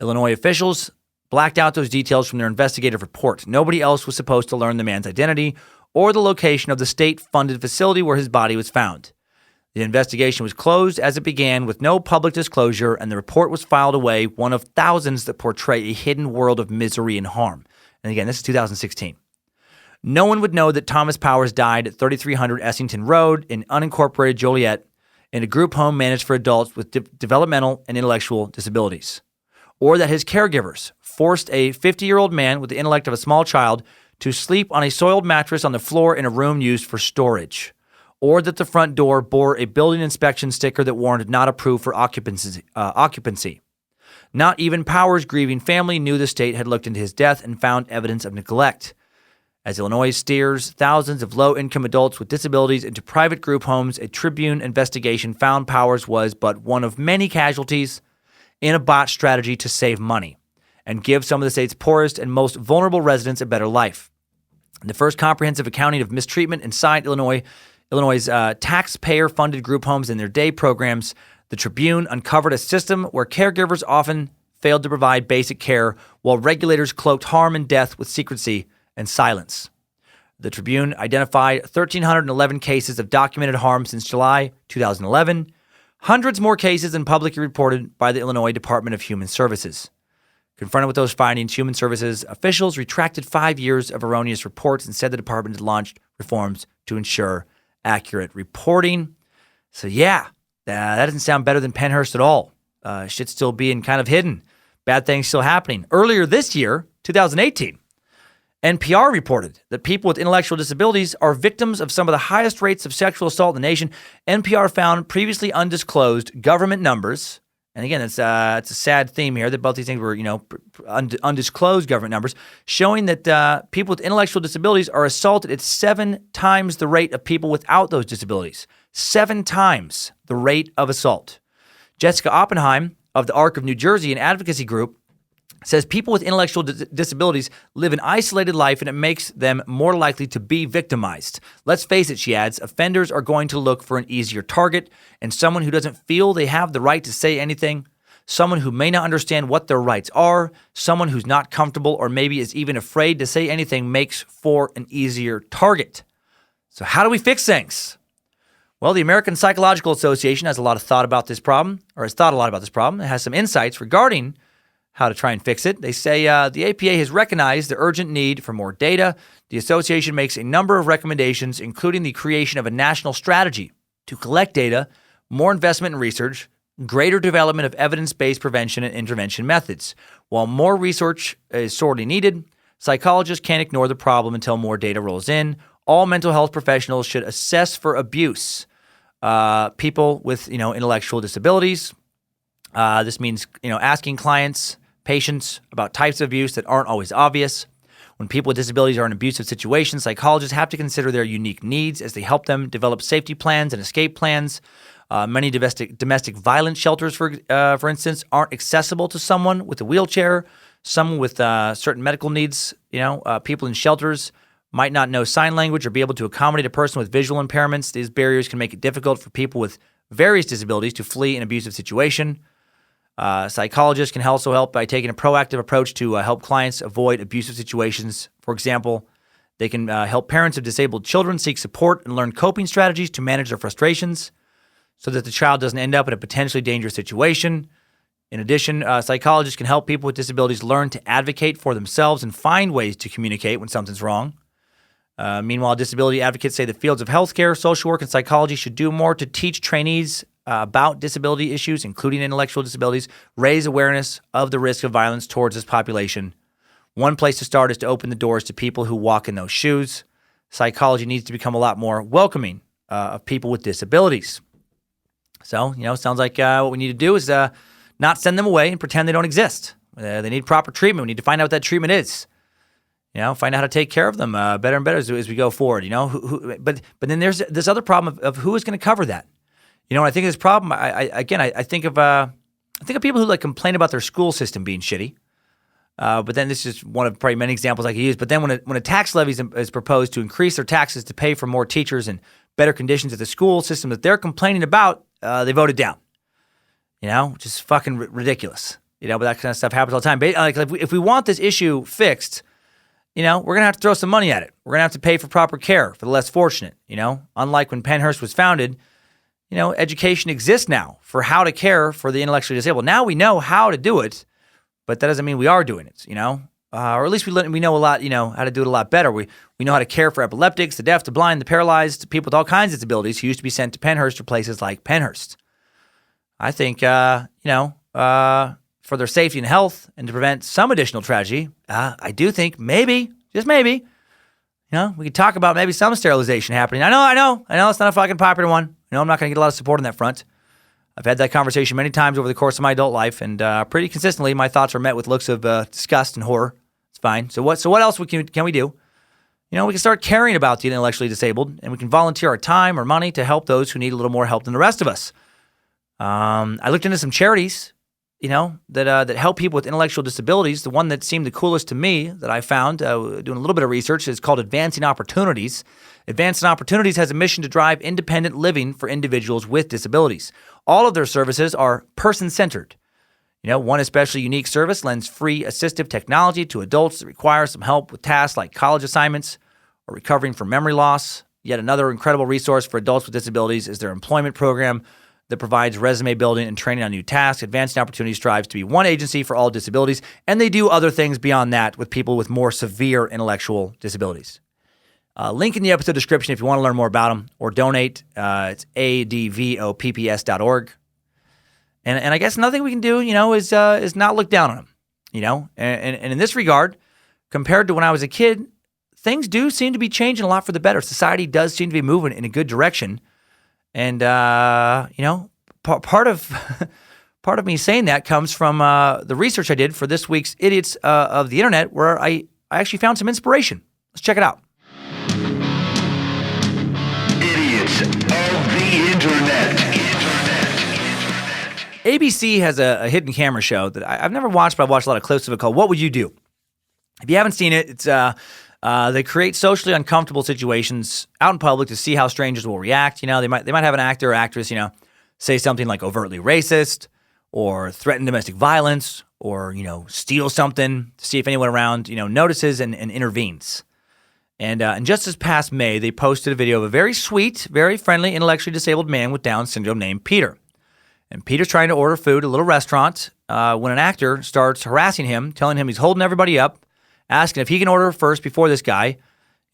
Illinois officials blacked out those details from their investigative report. Nobody else was supposed to learn the man's identity or the location of the state-funded facility where his body was found. The investigation was closed as it began with no public disclosure, and the report was filed away, one of thousands that portray a hidden world of misery and harm. And again, this is 2016. No one would know that Thomas Powers died at 3300 Essington Road in unincorporated Joliet in a group home managed for adults with developmental and intellectual disabilities. Or that his caregivers forced a 50-year-old man with the intellect of a small child to sleep on a soiled mattress on the floor in a room used for storage. Or that the front door bore a building inspection sticker that warned not approved for occupancy. Not even Powers' grieving family knew the state had looked into his death and found evidence of neglect. As Illinois steers thousands of low-income adults with disabilities into private group homes, a Tribune investigation found Powers was but one of many casualties in a botched strategy to save money and give some of the state's poorest and most vulnerable residents a better life. In the first comprehensive accounting of mistreatment inside Illinois' taxpayer-funded group homes and their day programs, the Tribune uncovered a system where caregivers often failed to provide basic care while regulators cloaked harm and death with secrecy and silence. The Tribune identified 1,311 cases of documented harm since July 2011, hundreds more cases than publicly reported by the Illinois Department of Human Services. Confronted with those findings, Human Services officials retracted 5 years of erroneous reports and said the department had launched reforms to ensure accurate reporting. So yeah, that doesn't sound better than Pennhurst at all. Shit's still being kind of hidden. Bad things still happening. Earlier this year, 2018, NPR reported that people with intellectual disabilities are victims of some of the highest rates of sexual assault in the nation. NPR found previously undisclosed government numbers. And again, it's a sad theme here that both these things were, undisclosed government numbers, showing that people with intellectual disabilities are assaulted at 7 times the rate of people without those disabilities. 7 times the rate of assault. Jessica Oppenheim of the Arc of New Jersey, an advocacy group, says people with intellectual disabilities live an isolated life and it makes them more likely to be victimized. Let's face it, she adds, offenders are going to look for an easier target and someone who doesn't feel they have the right to say anything, someone who may not understand what their rights are, someone who's not comfortable or maybe is even afraid to say anything makes for an easier target. So how do we fix things? Well, the American Psychological Association has a lot of thought about this problem, or has thought a lot about this problem. It has some insights regarding how to try and fix it. They say the APA has recognized the urgent need for more data. The association makes a number of recommendations, including the creation of a national strategy to collect data, more investment in research, greater development of evidence-based prevention and intervention methods. While more research is sorely needed, psychologists can't ignore the problem until more data rolls in. All mental health professionals should assess for abuse people with intellectual disabilities. This means asking clients, patients about types of abuse that aren't always obvious. When people with disabilities are in abusive situations, psychologists have to consider their unique needs as they help them develop safety plans and escape plans. Many domestic violence shelters, for instance, aren't accessible to someone with a wheelchair, someone with certain medical needs. People in shelters might not know sign language or be able to accommodate a person with visual impairments. These barriers can make it difficult for people with various disabilities to flee an abusive situation. Psychologists can also help by taking a proactive approach to help clients avoid abusive situations. For example, they can help parents of disabled children seek support and learn coping strategies to manage their frustrations so that the child doesn't end up in a potentially dangerous situation. In addition, psychologists can help people with disabilities learn to advocate for themselves and find ways to communicate when something's wrong. Meanwhile, disability advocates say the fields of healthcare, social work, and psychology should do more to teach trainees about disability issues, including intellectual disabilities, raise awareness of the risk of violence towards this population. One place to start is to open the doors to people who walk in those shoes. Psychology needs to become a lot more welcoming of people with disabilities. So, sounds like what we need to do is not send them away and pretend they don't exist. They need proper treatment. We need to find out what that treatment is. Find out how to take care of them better and better as we go forward. But then there's this other problem of who is going to cover that. When I think of this problem, I think of people who complain about their school system being shitty. But then this is one of probably many examples I could use. But then when a tax levy is proposed to increase their taxes to pay for more teachers and better conditions at the school system that they're complaining about, they voted down. Which is fucking ridiculous. But that kind of stuff happens all the time. But, if we want this issue fixed, we're going to have to throw some money at it. We're going to have to pay for proper care for the less fortunate. Unlike when Pennhurst was founded, education exists now for how to care for the intellectually disabled. Now we know how to do it, but that doesn't mean we are doing it, or at least we know a lot, how to do it a lot better. We know how to care for epileptics, the deaf, the blind, the paralyzed, people with all kinds of disabilities who used to be sent to Pennhurst or places like Pennhurst. I think, for their safety and health and to prevent some additional tragedy, I do think maybe, just maybe, we could talk about maybe some sterilization happening. I know, it's not a fucking popular one. I'm not going to get a lot of support on that front. I've had that conversation many times over the course of my adult life, and pretty consistently, my thoughts are met with looks of disgust and horror. It's fine. So what else can we do? We can start caring about the intellectually disabled, and we can volunteer our time or money to help those who need a little more help than the rest of us. I looked into some charities, that help people with intellectual disabilities. The one that seemed the coolest to me that I found doing a little bit of research is called Advancing Opportunities. Advancing Opportunities has a mission to drive independent living for individuals with disabilities. All of their services are person-centered. One especially unique service lends free assistive technology to adults that require some help with tasks like college assignments or recovering from memory loss. Yet another incredible resource for adults with disabilities is their employment program that provides resume building and training on new tasks. Advancing Opportunities strives to be one agency for all disabilities, and they do other things beyond that with people with more severe intellectual disabilities. Link in the episode description if you want to learn more about them or donate. It's advopps.org. And I guess nothing we can do, is not look down on them, And in this regard, compared to when I was a kid, things do seem to be changing a lot for the better. Society does seem to be moving in a good direction. And, part of me saying that comes from the research I did for this week's Idiots of the Internet, where I actually found some inspiration. Let's check it out. Idiots of the Internet. ABC has a hidden camera show that I've never watched, but I've watched a lot of clips of it called What Would You Do? If you haven't seen it, it's they create socially uncomfortable situations out in public to see how strangers will react. They might have an actor or actress, say something like overtly racist or threaten domestic violence or, steal something to see if anyone around, notices and intervenes. And just this past May, they posted a video of a very sweet, very friendly, intellectually disabled man with Down syndrome named Peter. And Peter's trying to order food at a little restaurant when an actor starts harassing him, telling him he's holding everybody up, asking if he can order first before this guy,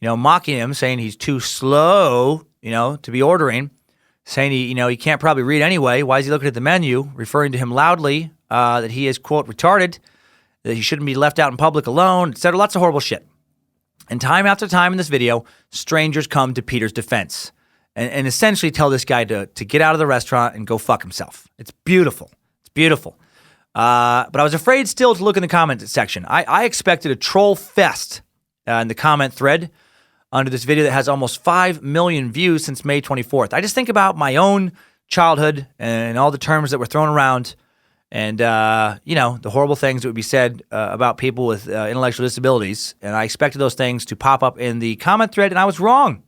mocking him, saying he's too slow, to be ordering, saying he can't probably read anyway. Why is he looking at the menu? Referring to him loudly that he is, quote, retarded, that he shouldn't be left out in public alone, etc. Lots of horrible shit. And time after time in this video, strangers come to Peter's defense and essentially tell this guy to get out of the restaurant and go fuck himself. It's beautiful. It's beautiful. But I was afraid still to look in the comment section. I expected a troll fest in the comment thread under this video that has almost 5 million views since May 24th. I just think about my own childhood and all the terms that were thrown around and, the horrible things that would be said about people with intellectual disabilities. And I expected those things to pop up in the comment thread, and I was wrong.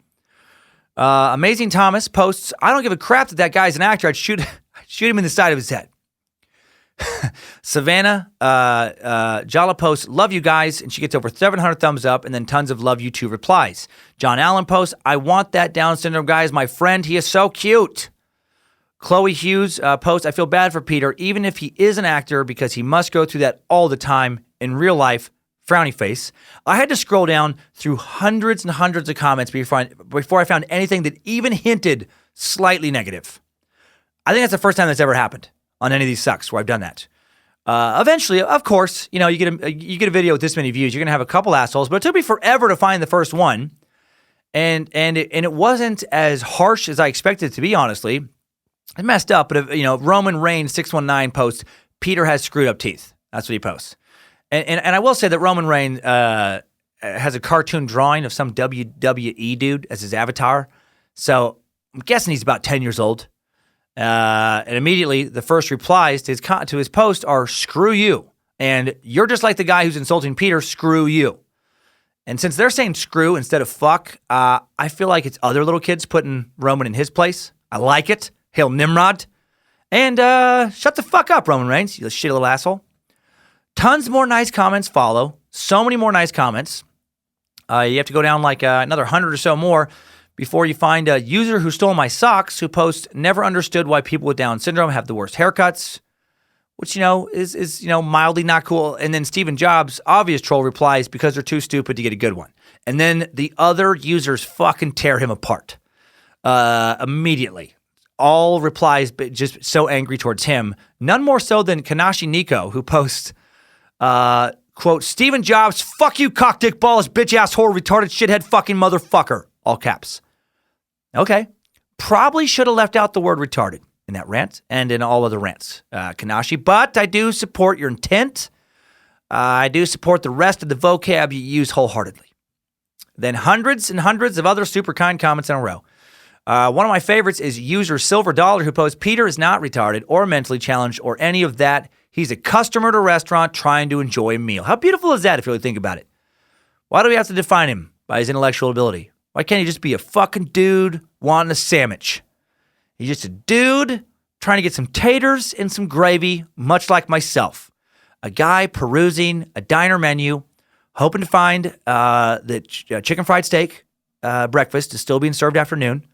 Amazing Thomas posts, I don't give a crap that guy's an actor. I'd shoot him in the side of his head. Savannah Jala posts, love you guys, and she gets over 700 thumbs up and then tons of love you too replies. John Allen posts, I want that Down syndrome guy as my friend. He is so cute. Chloe Hughes posts, I feel bad for Peter, even if he is an actor, because he must go through that all the time in real life. Frowny face. I had to scroll down through hundreds and hundreds of comments before I found anything that even hinted slightly negative. I think that's the first time that's ever happened on any of these sucks where I've done that. Eventually, of course, you get a video with this many views, you're gonna have a couple assholes, but it took me forever to find the first one, and it wasn't as harsh as I expected it to be. Honestly, it messed up, but Roman Reigns 619 posts, Peter has screwed up teeth. That's what he posts. And I will say that Roman Reigns has a cartoon drawing of some WWE dude as his avatar. So I'm guessing he's about 10 years old. And immediately the first replies to his post are, screw you. And you're just like the guy who's insulting Peter, screw you. And since they're saying screw instead of fuck, I feel like it's other little kids putting Roman in his place. I like it. Hail Nimrod. And shut the fuck up, Roman Reigns, you shitty little asshole. Tons more nice comments follow. So many more nice comments. You have to go down like another 100 or so more before you find a user who stole my socks who posts, never understood why people with Down syndrome have the worst haircuts, which, is mildly not cool. And then Stephen Jobs, obvious troll, replies, because they're too stupid to get a good one. And then the other users fucking tear him apart immediately. All replies, but just so angry towards him. None more so than Kanashi Nico, who posts, quote, Stephen Jobs, fuck you, cock dick balls, bitch ass whore, retarded shithead fucking motherfucker. All caps. Okay. Probably should have left out the word retarded in that rant and in all other rants, Kanashi, but I do support your intent. I do support the rest of the vocab you use wholeheartedly. Then hundreds and hundreds of other super kind comments in a row. One of my favorites is user Silver Dollar, who posts, Peter is not retarded or mentally challenged or any of that. He's a customer at a restaurant trying to enjoy a meal. How beautiful is that if you really think about it? Why do we have to define him by his intellectual ability? Why can't he just be a fucking dude wanting a sandwich? He's just a dude trying to get some taters and some gravy, much like myself. A guy perusing a diner menu, hoping to find that chicken fried steak breakfast is still being served afternoon,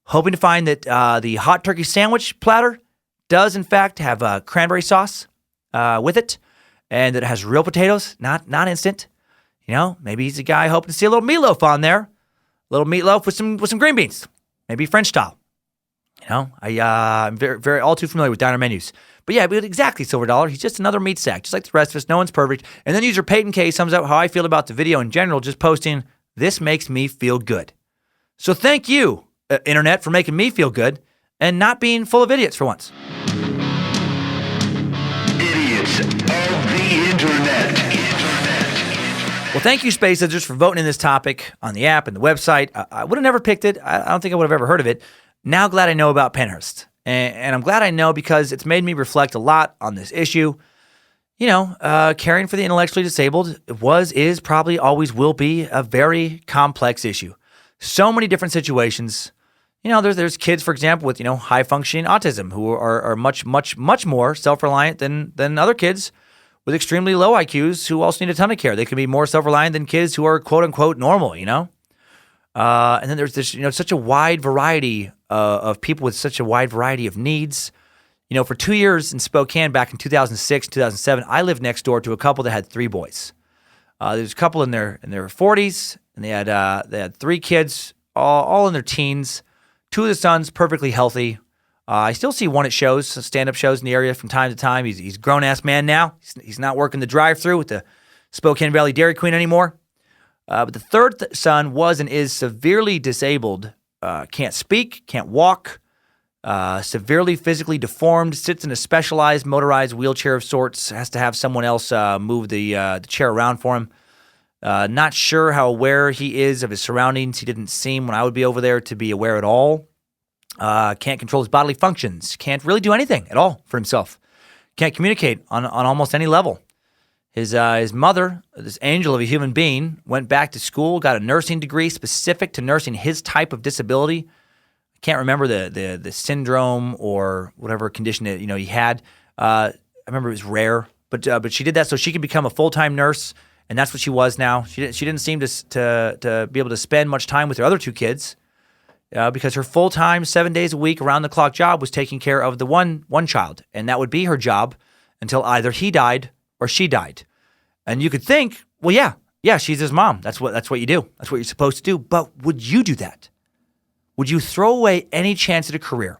hoping to find that the hot turkey sandwich platter does, in fact, have cranberry sauce with it, and that it has real potatoes, not instant. Maybe he's a guy hoping to see a little meatloaf on there. little meatloaf with some green beans, maybe French style. I'm very, very all too familiar with diner menus. But yeah, exactly, Silver Dollar. He's just another meat sack, just like the rest of us. No one's perfect. And then user Peyton K sums up how I feel about the video in general, just posting, "This makes me feel good." So thank you, Internet, for making me feel good and not being full of idiots for once. Idiots of the Internet. Well, thank you, Space Lizards, for voting in this topic on the app and the website. I would have never picked it. I don't think I would have ever heard of it. Now glad I know about Pennhurst. And I'm glad I know because it's made me reflect a lot on this issue. Caring for the intellectually disabled is, probably always will be a very complex issue. So many different situations. There's kids, for example, with, high-functioning autism who are much, much, much more self-reliant than other kids with extremely low IQs who also need a ton of care. They can be more self-reliant than kids who are quote-unquote normal, And then there's this, such a wide variety of people with such a wide variety of needs. For 2 years in Spokane back in 2006, 2007, I lived next door to a couple that had 3 boys. There's a couple in their 40s, and they had 3 kids, all in their teens. 2 of the sons perfectly healthy. I still see one at shows, stand-up shows in the area from time to time. He's a grown-ass man now. He's not working the drive-thru with the Spokane Valley Dairy Queen anymore. But the third son was and is severely disabled, can't speak, can't walk, severely physically deformed, sits in a specialized motorized wheelchair of sorts, has to have someone else move the chair around for him. Not sure how aware he is of his surroundings. He didn't seem, when I would be over there, to be aware at all. Can't control his bodily functions. Can't really do anything at all for himself. Can't communicate on almost any level. His mother, this angel of a human being, went back to school, got a nursing degree specific to nursing his type of disability. I can't remember the syndrome or whatever condition that he had. I remember it was rare, but she did that so she could become a full-time nurse, and that's what she was now. She didn't seem to be able to spend much time with her other 2 kids because her full-time 7 days a week around-the-clock job was taking care of the one child, and that would be her job until either he died or she died. And you could think, well, yeah, she's his mom. That's what you do. That's what you're supposed to do. But would you do that? Would you throw away any chance at a career?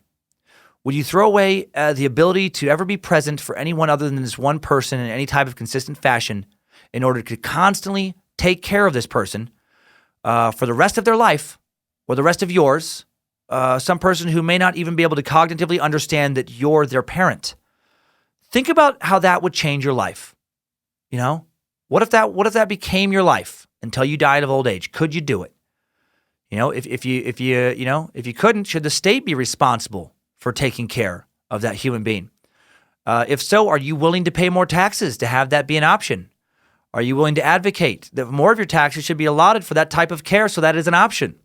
Would you throw away the ability to ever be present for anyone other than this one person in any type of consistent fashion in order to constantly take care of this person for the rest of their life or the rest of yours, some person who may not even be able to cognitively understand that you're their parent? Think about how that would change your life. What if that became your life until you died of old age? Could you do it? If you couldn't, should the state be responsible for taking care of that human being? If so, are you willing to pay more taxes to have that be an option? Are you willing to advocate that more of your taxes should be allotted for that type of care so that is an option?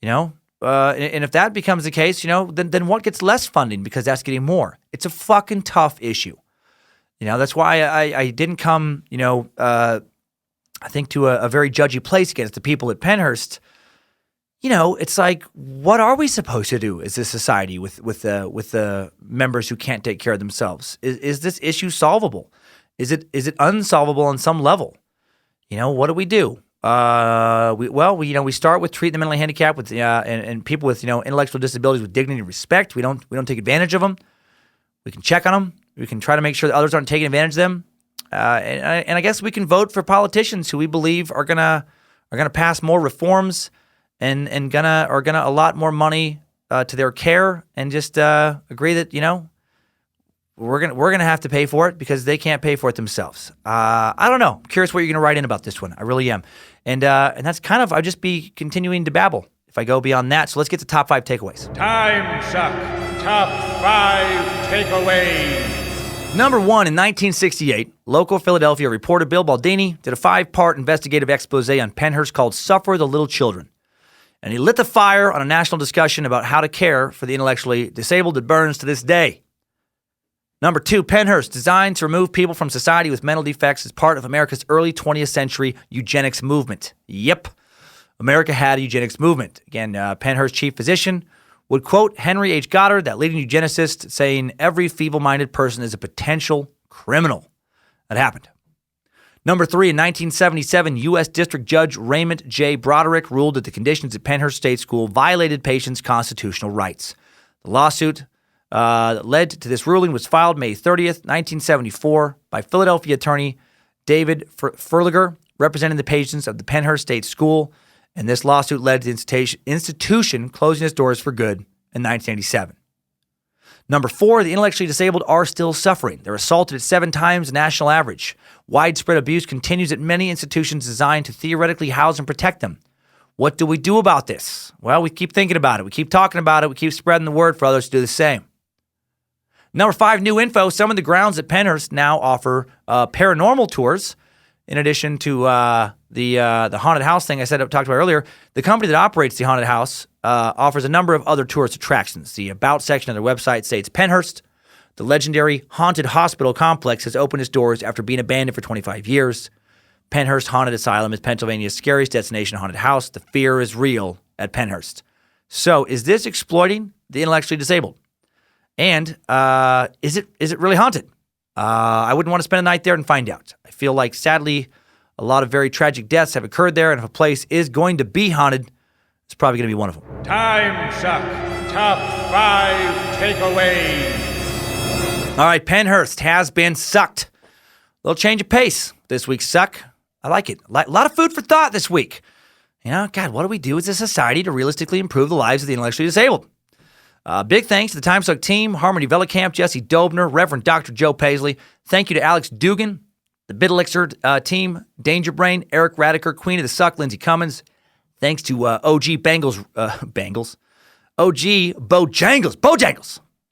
And if that becomes the case, then what gets less funding because that's getting more? It's a fucking tough issue. That's why I didn't come, I think to a very judgy place against the people at Pennhurst. It's like, what are we supposed to do as a society with the members who can't take care of themselves? Is this issue solvable? Is it unsolvable on some level? What do we do? We start with treating the mentally handicapped with and people with intellectual disabilities with dignity and respect. We don't take advantage of them. We can check on them. We can try to make sure that others aren't taking advantage of them. And I guess we can vote for politicians who we believe are gonna pass more reforms and are gonna allot more money to their care and just agree that we're gonna have to pay for it because they can't pay for it themselves. I don't know. I'm curious what you're gonna write in about this one. I really am. And that's kind of, I'll just be continuing to babble if I go beyond that. So let's get to top 5 takeaways. Timesuck top 5 takeaways. Number 1, in 1968, local Philadelphia reporter Bill Baldini did a 5-part investigative expose on Pennhurst called Suffer the Little Children. And he lit the fire on a national discussion about how to care for the intellectually disabled that burns to this day. Number 2, Pennhurst, designed to remove people from society with mental defects as part of America's early 20th century eugenics movement. Yep, America had a eugenics movement. Again, Pennhurst chief physician would quote Henry H. Goddard, that leading eugenicist, saying every feeble-minded person is a potential criminal. That happened. Number 3, in 1977, U.S. District Judge Raymond J. Broderick ruled that the conditions at Pennhurst State School violated patients' constitutional rights. The lawsuit that led to this ruling was filed May 30th, 1974, by Philadelphia attorney David Furliger, representing the patients of the Pennhurst State School, and this lawsuit led to the institution closing its doors for good in 1987. Number 4, the intellectually disabled are still suffering. They're assaulted at 7 times the national average. Widespread abuse continues at many institutions designed to theoretically house and protect them. What do we do about this? Well, we keep thinking about it. We keep talking about it. We keep spreading the word for others to do the same. Number 5, new info. Some of the grounds at Pennhurst now offer paranormal tours. In addition to the haunted house thing I talked about earlier, the company that operates the haunted house offers a number of other tourist attractions. The About section of their website states Pennhurst, the legendary haunted hospital complex, has opened its doors after being abandoned for 25 years. Pennhurst Haunted Asylum is Pennsylvania's scariest destination haunted house. The fear is real at Pennhurst. So is this exploiting the intellectually disabled? And is it really haunted? I wouldn't want to spend a night there and find out. I feel like, sadly, a lot of very tragic deaths have occurred there, and if a place is going to be haunted, it's probably going to be one of them. Timesuck Top 5 Takeaways. All right, Pennhurst has been sucked. A little change of pace this week's suck. I like it. A lot of food for thought this week. You know, God, what do we do as a society to realistically improve the lives of the intellectually disabled? Big thanks to the Timesuck team, Harmony Vellicamp, Jesse Dobner, Reverend Dr. Joe Paisley. Thank you to Alex Dugan, the Bidelixer team, Danger Brain, Eric Radiker, Queen of the Suck, Lindsey Cummins. Thanks to OG Bojangles,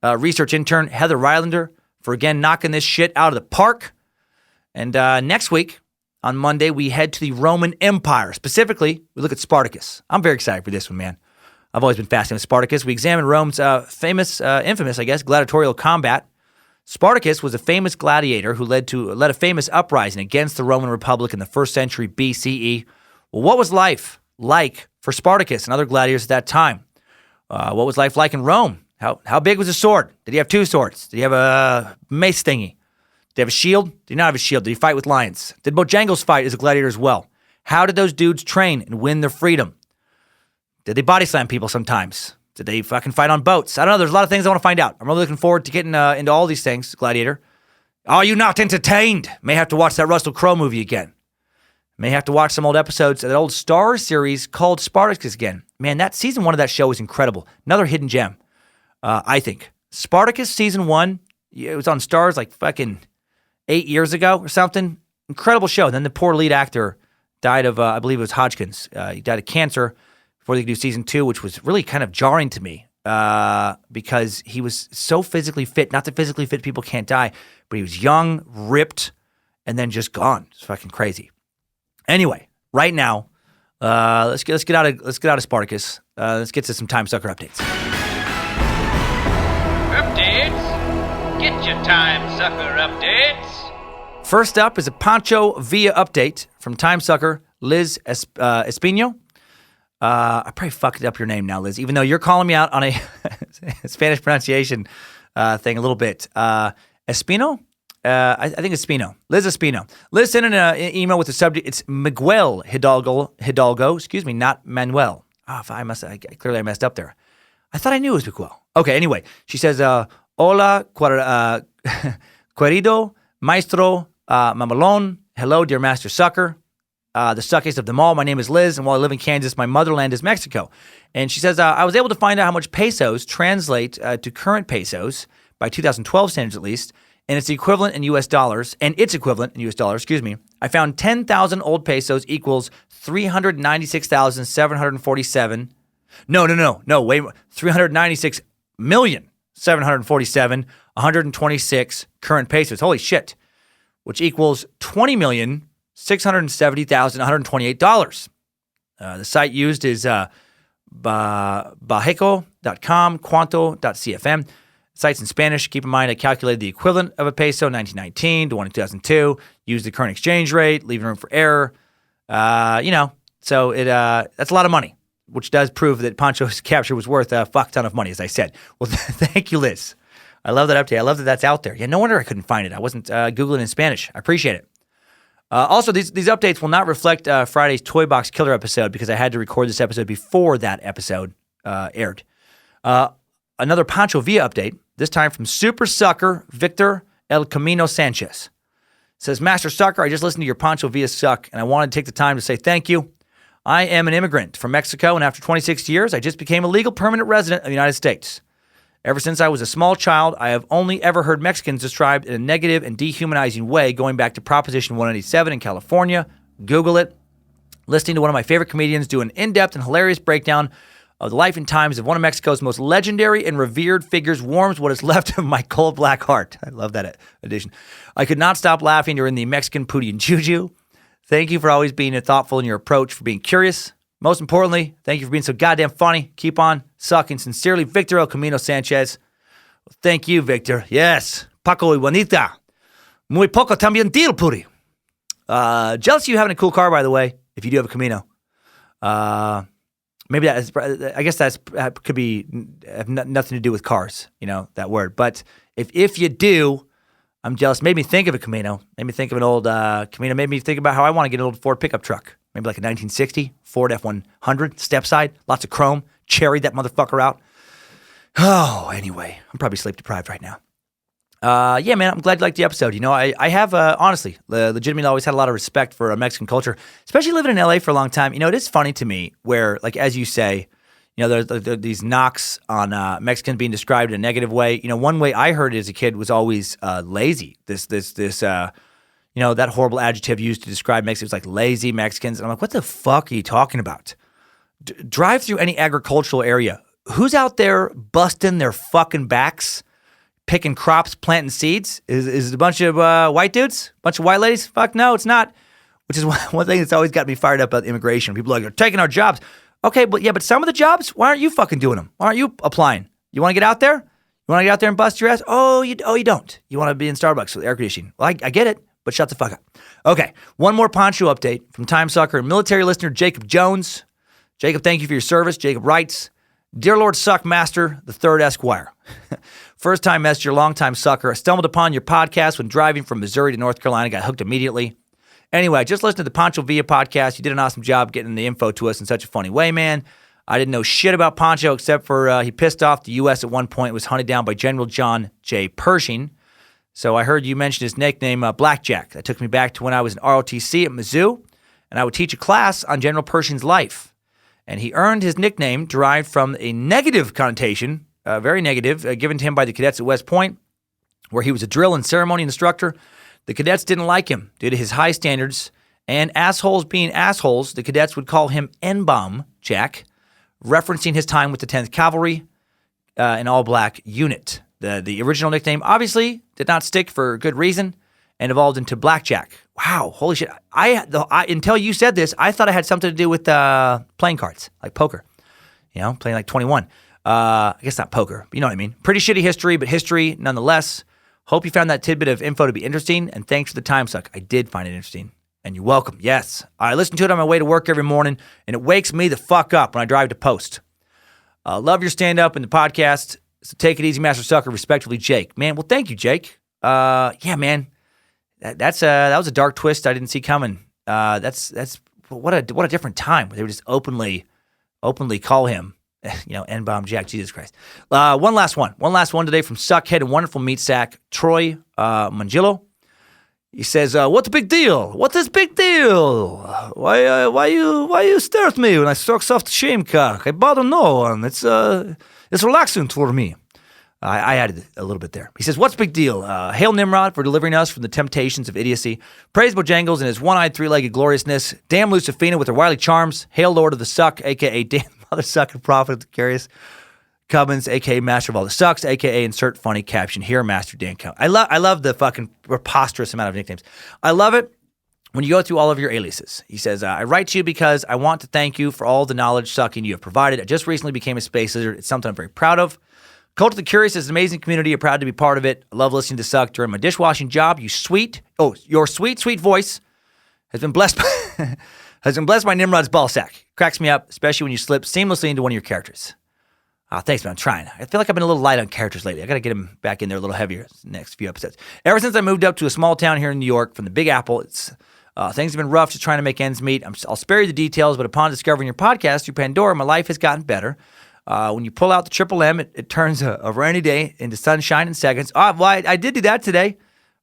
research intern Heather Rylander for again knocking this shit out of the park. And next week, on Monday, we head to the Roman Empire. Specifically, we look at Spartacus. I'm very excited for this one, man. I've always been fascinated with Spartacus. We examine Rome's infamous, gladiatorial combat. Spartacus was a famous gladiator who led a famous uprising against the Roman Republic in the 1st century BCE. Well, what was life like for Spartacus and other gladiators at that time? What was life like in Rome? How big was his sword? Did he have 2 swords? Did he have a mace thingy? Did he have a shield? Did he not have a shield? Did he fight with lions? Did Bojangles fight as a gladiator as well? How did those dudes train and win their freedom? Did they body slam people sometimes? Did they fucking fight on boats? I don't know. There's a lot of things I want to find out. I'm really looking forward to getting into all these things, Gladiator. Are you not entertained? May have to watch that Russell Crowe movie again. May have to watch some old episodes of that old Star series called Spartacus again. Man, that season 1 of that show was incredible. Another hidden gem, I think. Spartacus season 1, it was on Stars like fucking 8 years ago or something. Incredible show. Then the poor lead actor died of, I believe it was Hodgkin's. He died of cancer before they could do season 2, which was really kind of jarring to me because he was so physically fit. Not that physically fit people can't die, but he was young, ripped, and then just gone. It's fucking crazy. Anyway, right now, let's get out of Spartacus. Let's get to some Timesucker updates. Updates? Get your Timesucker updates. First up is a Pancho Villa update from Timesucker Liz Espino. I probably fucked up your name now, Liz, even though you're calling me out on a Spanish pronunciation thing a little bit. Espino? I think it's Espino. Liz Espino. Liz sent in an email with the subject. It's Miguel Hidalgo, not Manuel. Clearly I messed up there. I thought I knew it was Miguel. Okay, anyway, she says, Hola, querido, maestro, mamalón. Hello, dear master sucker. The suckiest of them all. My name is Liz, and while I live in Kansas, my motherland is Mexico. And she says, I was able to find out how much pesos translate to current pesos, by 2012 standards at least, and its equivalent in U.S. dollars, I found 10,000 old pesos equals 396,747. No, wait, 396,747,126 current pesos. Holy shit. Which equals $20,670,128. The site used is bajeco.com, cuanto.cfm. Sites in Spanish. Keep in mind, I calculated the equivalent of a peso in 1919 to one in 2002. Used the current exchange rate, leaving room for error. So that's a lot of money, which does prove that Pancho's capture was worth a fuck ton of money, as I said. Well, thank you, Liz. I love that update. I love that that's out there. Yeah, no wonder I couldn't find it. I wasn't Googling in Spanish. I appreciate it. Also, these updates will not reflect Friday's Toy Box Killer episode because I had to record this episode before that episode aired. Another Pancho Villa update, this time from Super Sucker Victor El Camino Sanchez. Says, Master Sucker, I just listened to your Pancho Villa suck, and I wanted to take the time to say thank you. I am an immigrant from Mexico, and after 26 years, I just became a legal permanent resident of the United States. Ever since I was a small child, I have only ever heard Mexicans described in a negative and dehumanizing way, going back to Proposition 187 in California. Google it. Listening to one of my favorite comedians do an in-depth and hilarious breakdown of the life and times of one of Mexico's most legendary and revered figures warms what is left of my cold black heart. I love that addition. I could not stop laughing during the Mexican Pootie and Juju. Thank you for always being thoughtful in your approach, for being curious. Most importantly, thank you for being so goddamn funny. Keep on sucking. Sincerely, Victor El Camino Sanchez. Thank you, Victor. Yes. Paco y Juanita. Muy poco también deal, Pootie. Jealous of you having a cool car, by the way, if you do have a Camino. Maybe that is, I guess that could be have nothing to do with cars, that word. But if you do, I'm jealous. Made me think of a Camino. Made me think of an old Camino. Made me think about how I want to get an old Ford pickup truck. Maybe like a 1960 Ford F-100, step side, lots of chrome, cherry that motherfucker out. Oh, anyway, I'm probably sleep deprived right now. Yeah, man, I'm glad you liked the episode. I have, honestly, legitimately always had a lot of respect for Mexican culture, especially living in LA for a long time. It is funny to me where, like, as you say, there's these knocks on Mexicans being described in a negative way. One way I heard it as a kid was always lazy. This that horrible adjective used to describe Mexicans, like lazy Mexicans. And I'm like, what the fuck are you talking about? Drive through any agricultural area. Who's out there busting their fucking backs? Picking crops, planting seeds? Is it a bunch of white dudes? A bunch of white ladies? Fuck no, it's not. Which is one thing that's always got me fired up about immigration. People are like, they're taking our jobs. Okay, but some of the jobs, why aren't you fucking doing them? Why aren't you applying? You want to get out there? You want to get out there and bust your ass? Oh, you don't. You want to be in Starbucks with air conditioning. Well, I get it, but shut the fuck up. Okay, one more Poncho update from Timesucker and military listener Jacob Jones. Jacob, thank you for your service. Jacob writes, Dear Lord Suckmaster, the third Esquire. First time messenger, long time sucker. I stumbled upon your podcast when driving from Missouri to North Carolina. Got hooked immediately. Anyway, I just listened to the Pancho Villa podcast. You did an awesome job getting the info to us in such a funny way, man. I didn't know shit about Pancho except for he pissed off the U.S. at one point, was hunted down by General John J. Pershing. So I heard you mention his nickname, Blackjack. That took me back to when I was in ROTC at Mizzou, and I would teach a class on General Pershing's life. And he earned his nickname derived from a negative connotation, very negative, given to him by the cadets at West Point, where he was a drill and ceremony instructor. The cadets didn't like him due to his high standards, and assholes being assholes, the cadets would call him N-Bomb Jack, referencing his time with the 10th Cavalry, an all-black unit. The original nickname obviously did not stick for good reason and evolved into Blackjack. Wow, holy shit. Until you said this, I thought it had something to do with playing cards, like poker. Playing like 21. I guess not poker, but you know what I mean. Pretty shitty history, but history nonetheless. Hope you found that tidbit of info to be interesting, and thanks for the time suck. I did find it interesting, and you're welcome. Yes, I listen to it on my way to work every morning, and it wakes me the fuck up when I drive to post. Love your stand-up and the podcast. So take it easy, Master Sucker. Respectively, Jake. Man, well, thank you, Jake. Yeah, man. That was a dark twist I didn't see coming. That's what a different time where they would just openly call him, N-Bomb Jack. Jesus Christ. One last one today from Suckhead and Wonderful Meat Sack Troy Mangillo. He says, "What's the big deal? What is big deal? Why you stare at me when I suck soft shame cock? I bother no one. It's relaxing for me." I added a little bit there. He says, what's big deal? Hail Nimrod for delivering us from the temptations of idiocy. Praise Bojangles and his one-eyed, three-legged gloriousness. Damn Lucifina with her wily charms. Hail Lord of the Suck, a.k.a. damn mother sucker prophet of the curious. Cummins, a.k.a. master of all the sucks, a.k.a. insert funny caption here, Master Dan Cummins. I love the fucking preposterous amount of nicknames. I love it when you go through all of your aliases. He says, I write to you because I want to thank you for all the knowledge sucking you have provided. I just recently became a space lizard. It's something I'm very proud of. Cult of the Curious is an amazing community. I'm proud to be part of it. I love listening to Suck during my dishwashing job. Your sweet, sweet voice has been blessed by Nimrod's ball sack. Cracks me up, especially when you slip seamlessly into one of your characters. Thanks, man. I'm trying. I feel like I've been a little light on characters lately. I got to get him back in there a little heavier next few episodes. Ever since I moved up to a small town here in New York from the Big Apple, it's Things have been rough just trying to make ends meet. I'll spare you the details, but upon discovering your podcast through Pandora, my life has gotten better. When you pull out the triple M, it turns a rainy day into sunshine in seconds. Well, I did do that today,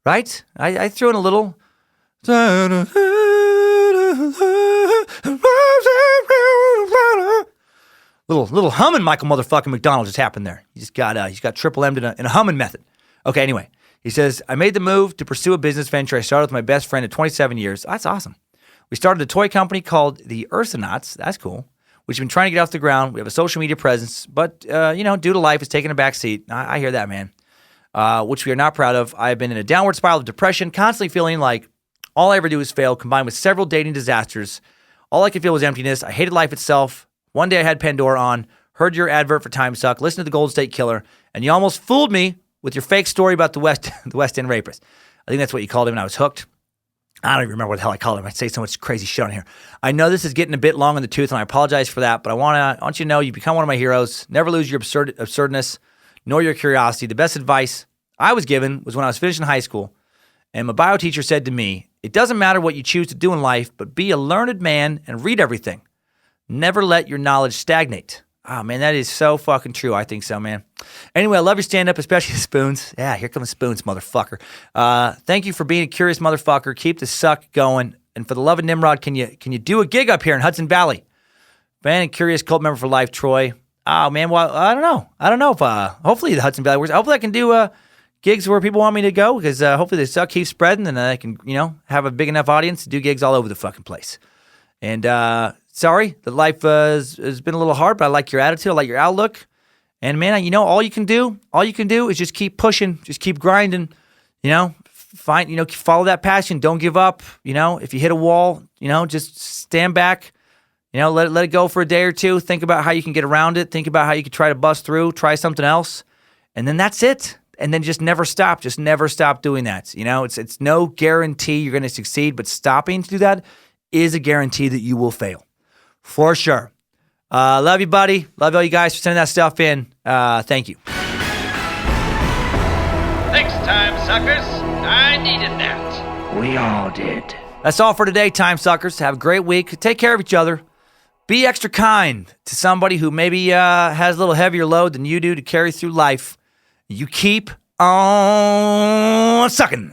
right? I threw in a little... Little humming Michael motherfucking McDonald just happened there. He's got triple M'd in a humming method. Okay, anyway. He says, I made the move to pursue a business venture I started with my best friend of 27 years. That's awesome. We started a toy company called the Ursonauts. That's cool. We've been trying to get off the ground. We have a social media presence, but, due to life, it's taking a back seat. I hear that, man, which we are not proud of. I've been in a downward spiral of depression, constantly feeling like all I ever do is fail, combined with several dating disasters. All I could feel was emptiness. I hated life itself. One day I had Pandora on, heard your advert for Timesuck, listened to the Golden State Killer, and you almost fooled me with your fake story about the West End rapist. I think that's what you called him, and I was hooked. I don't even remember what the hell I called him. I say so much crazy shit on here. I know this is getting a bit long in the tooth, and I apologize for that, but I want you to know you become one of my heroes. Never lose your absurdness, nor your curiosity. The best advice I was given was when I was finishing high school, and my bio teacher said to me, it doesn't matter what you choose to do in life, but be a learned man and read everything. Never let your knowledge stagnate. Oh, man, that is so fucking true. I think so, man. Anyway, I love your stand-up, especially the spoons. Yeah, here come the spoons, motherfucker. Thank you for being a curious motherfucker. Keep the suck going. And for the love of Nimrod, can you do a gig up here in Hudson Valley? Fan and curious cult member for life, Troy. Oh, man, well, I don't know if, hopefully the Hudson Valley works. Hopefully I can do gigs where people want me to go, because hopefully the suck keeps spreading, and I can, have a big enough audience to do gigs all over the fucking place. And, sorry that life has been a little hard, but I like your attitude. I like your outlook. And man, all you can do is just keep pushing, just keep grinding, follow that passion. Don't give up. If you hit a wall, just stand back, let it go for a day or two. Think about how you can get around it. Think about how you can try to bust through, try something else. And then that's it. And then just never stop. Just never stop doing that. It's no guarantee you're going to succeed, but stopping to do that is a guarantee that you will fail. For sure. Love you, buddy. Love all you guys for sending that stuff in. Thank you. Thanks, time suckers. I needed that. We all did. That's all for today, time suckers. Have a great week. Take care of each other. Be extra kind to somebody who maybe has a little heavier load than you do to carry through life. You keep on sucking.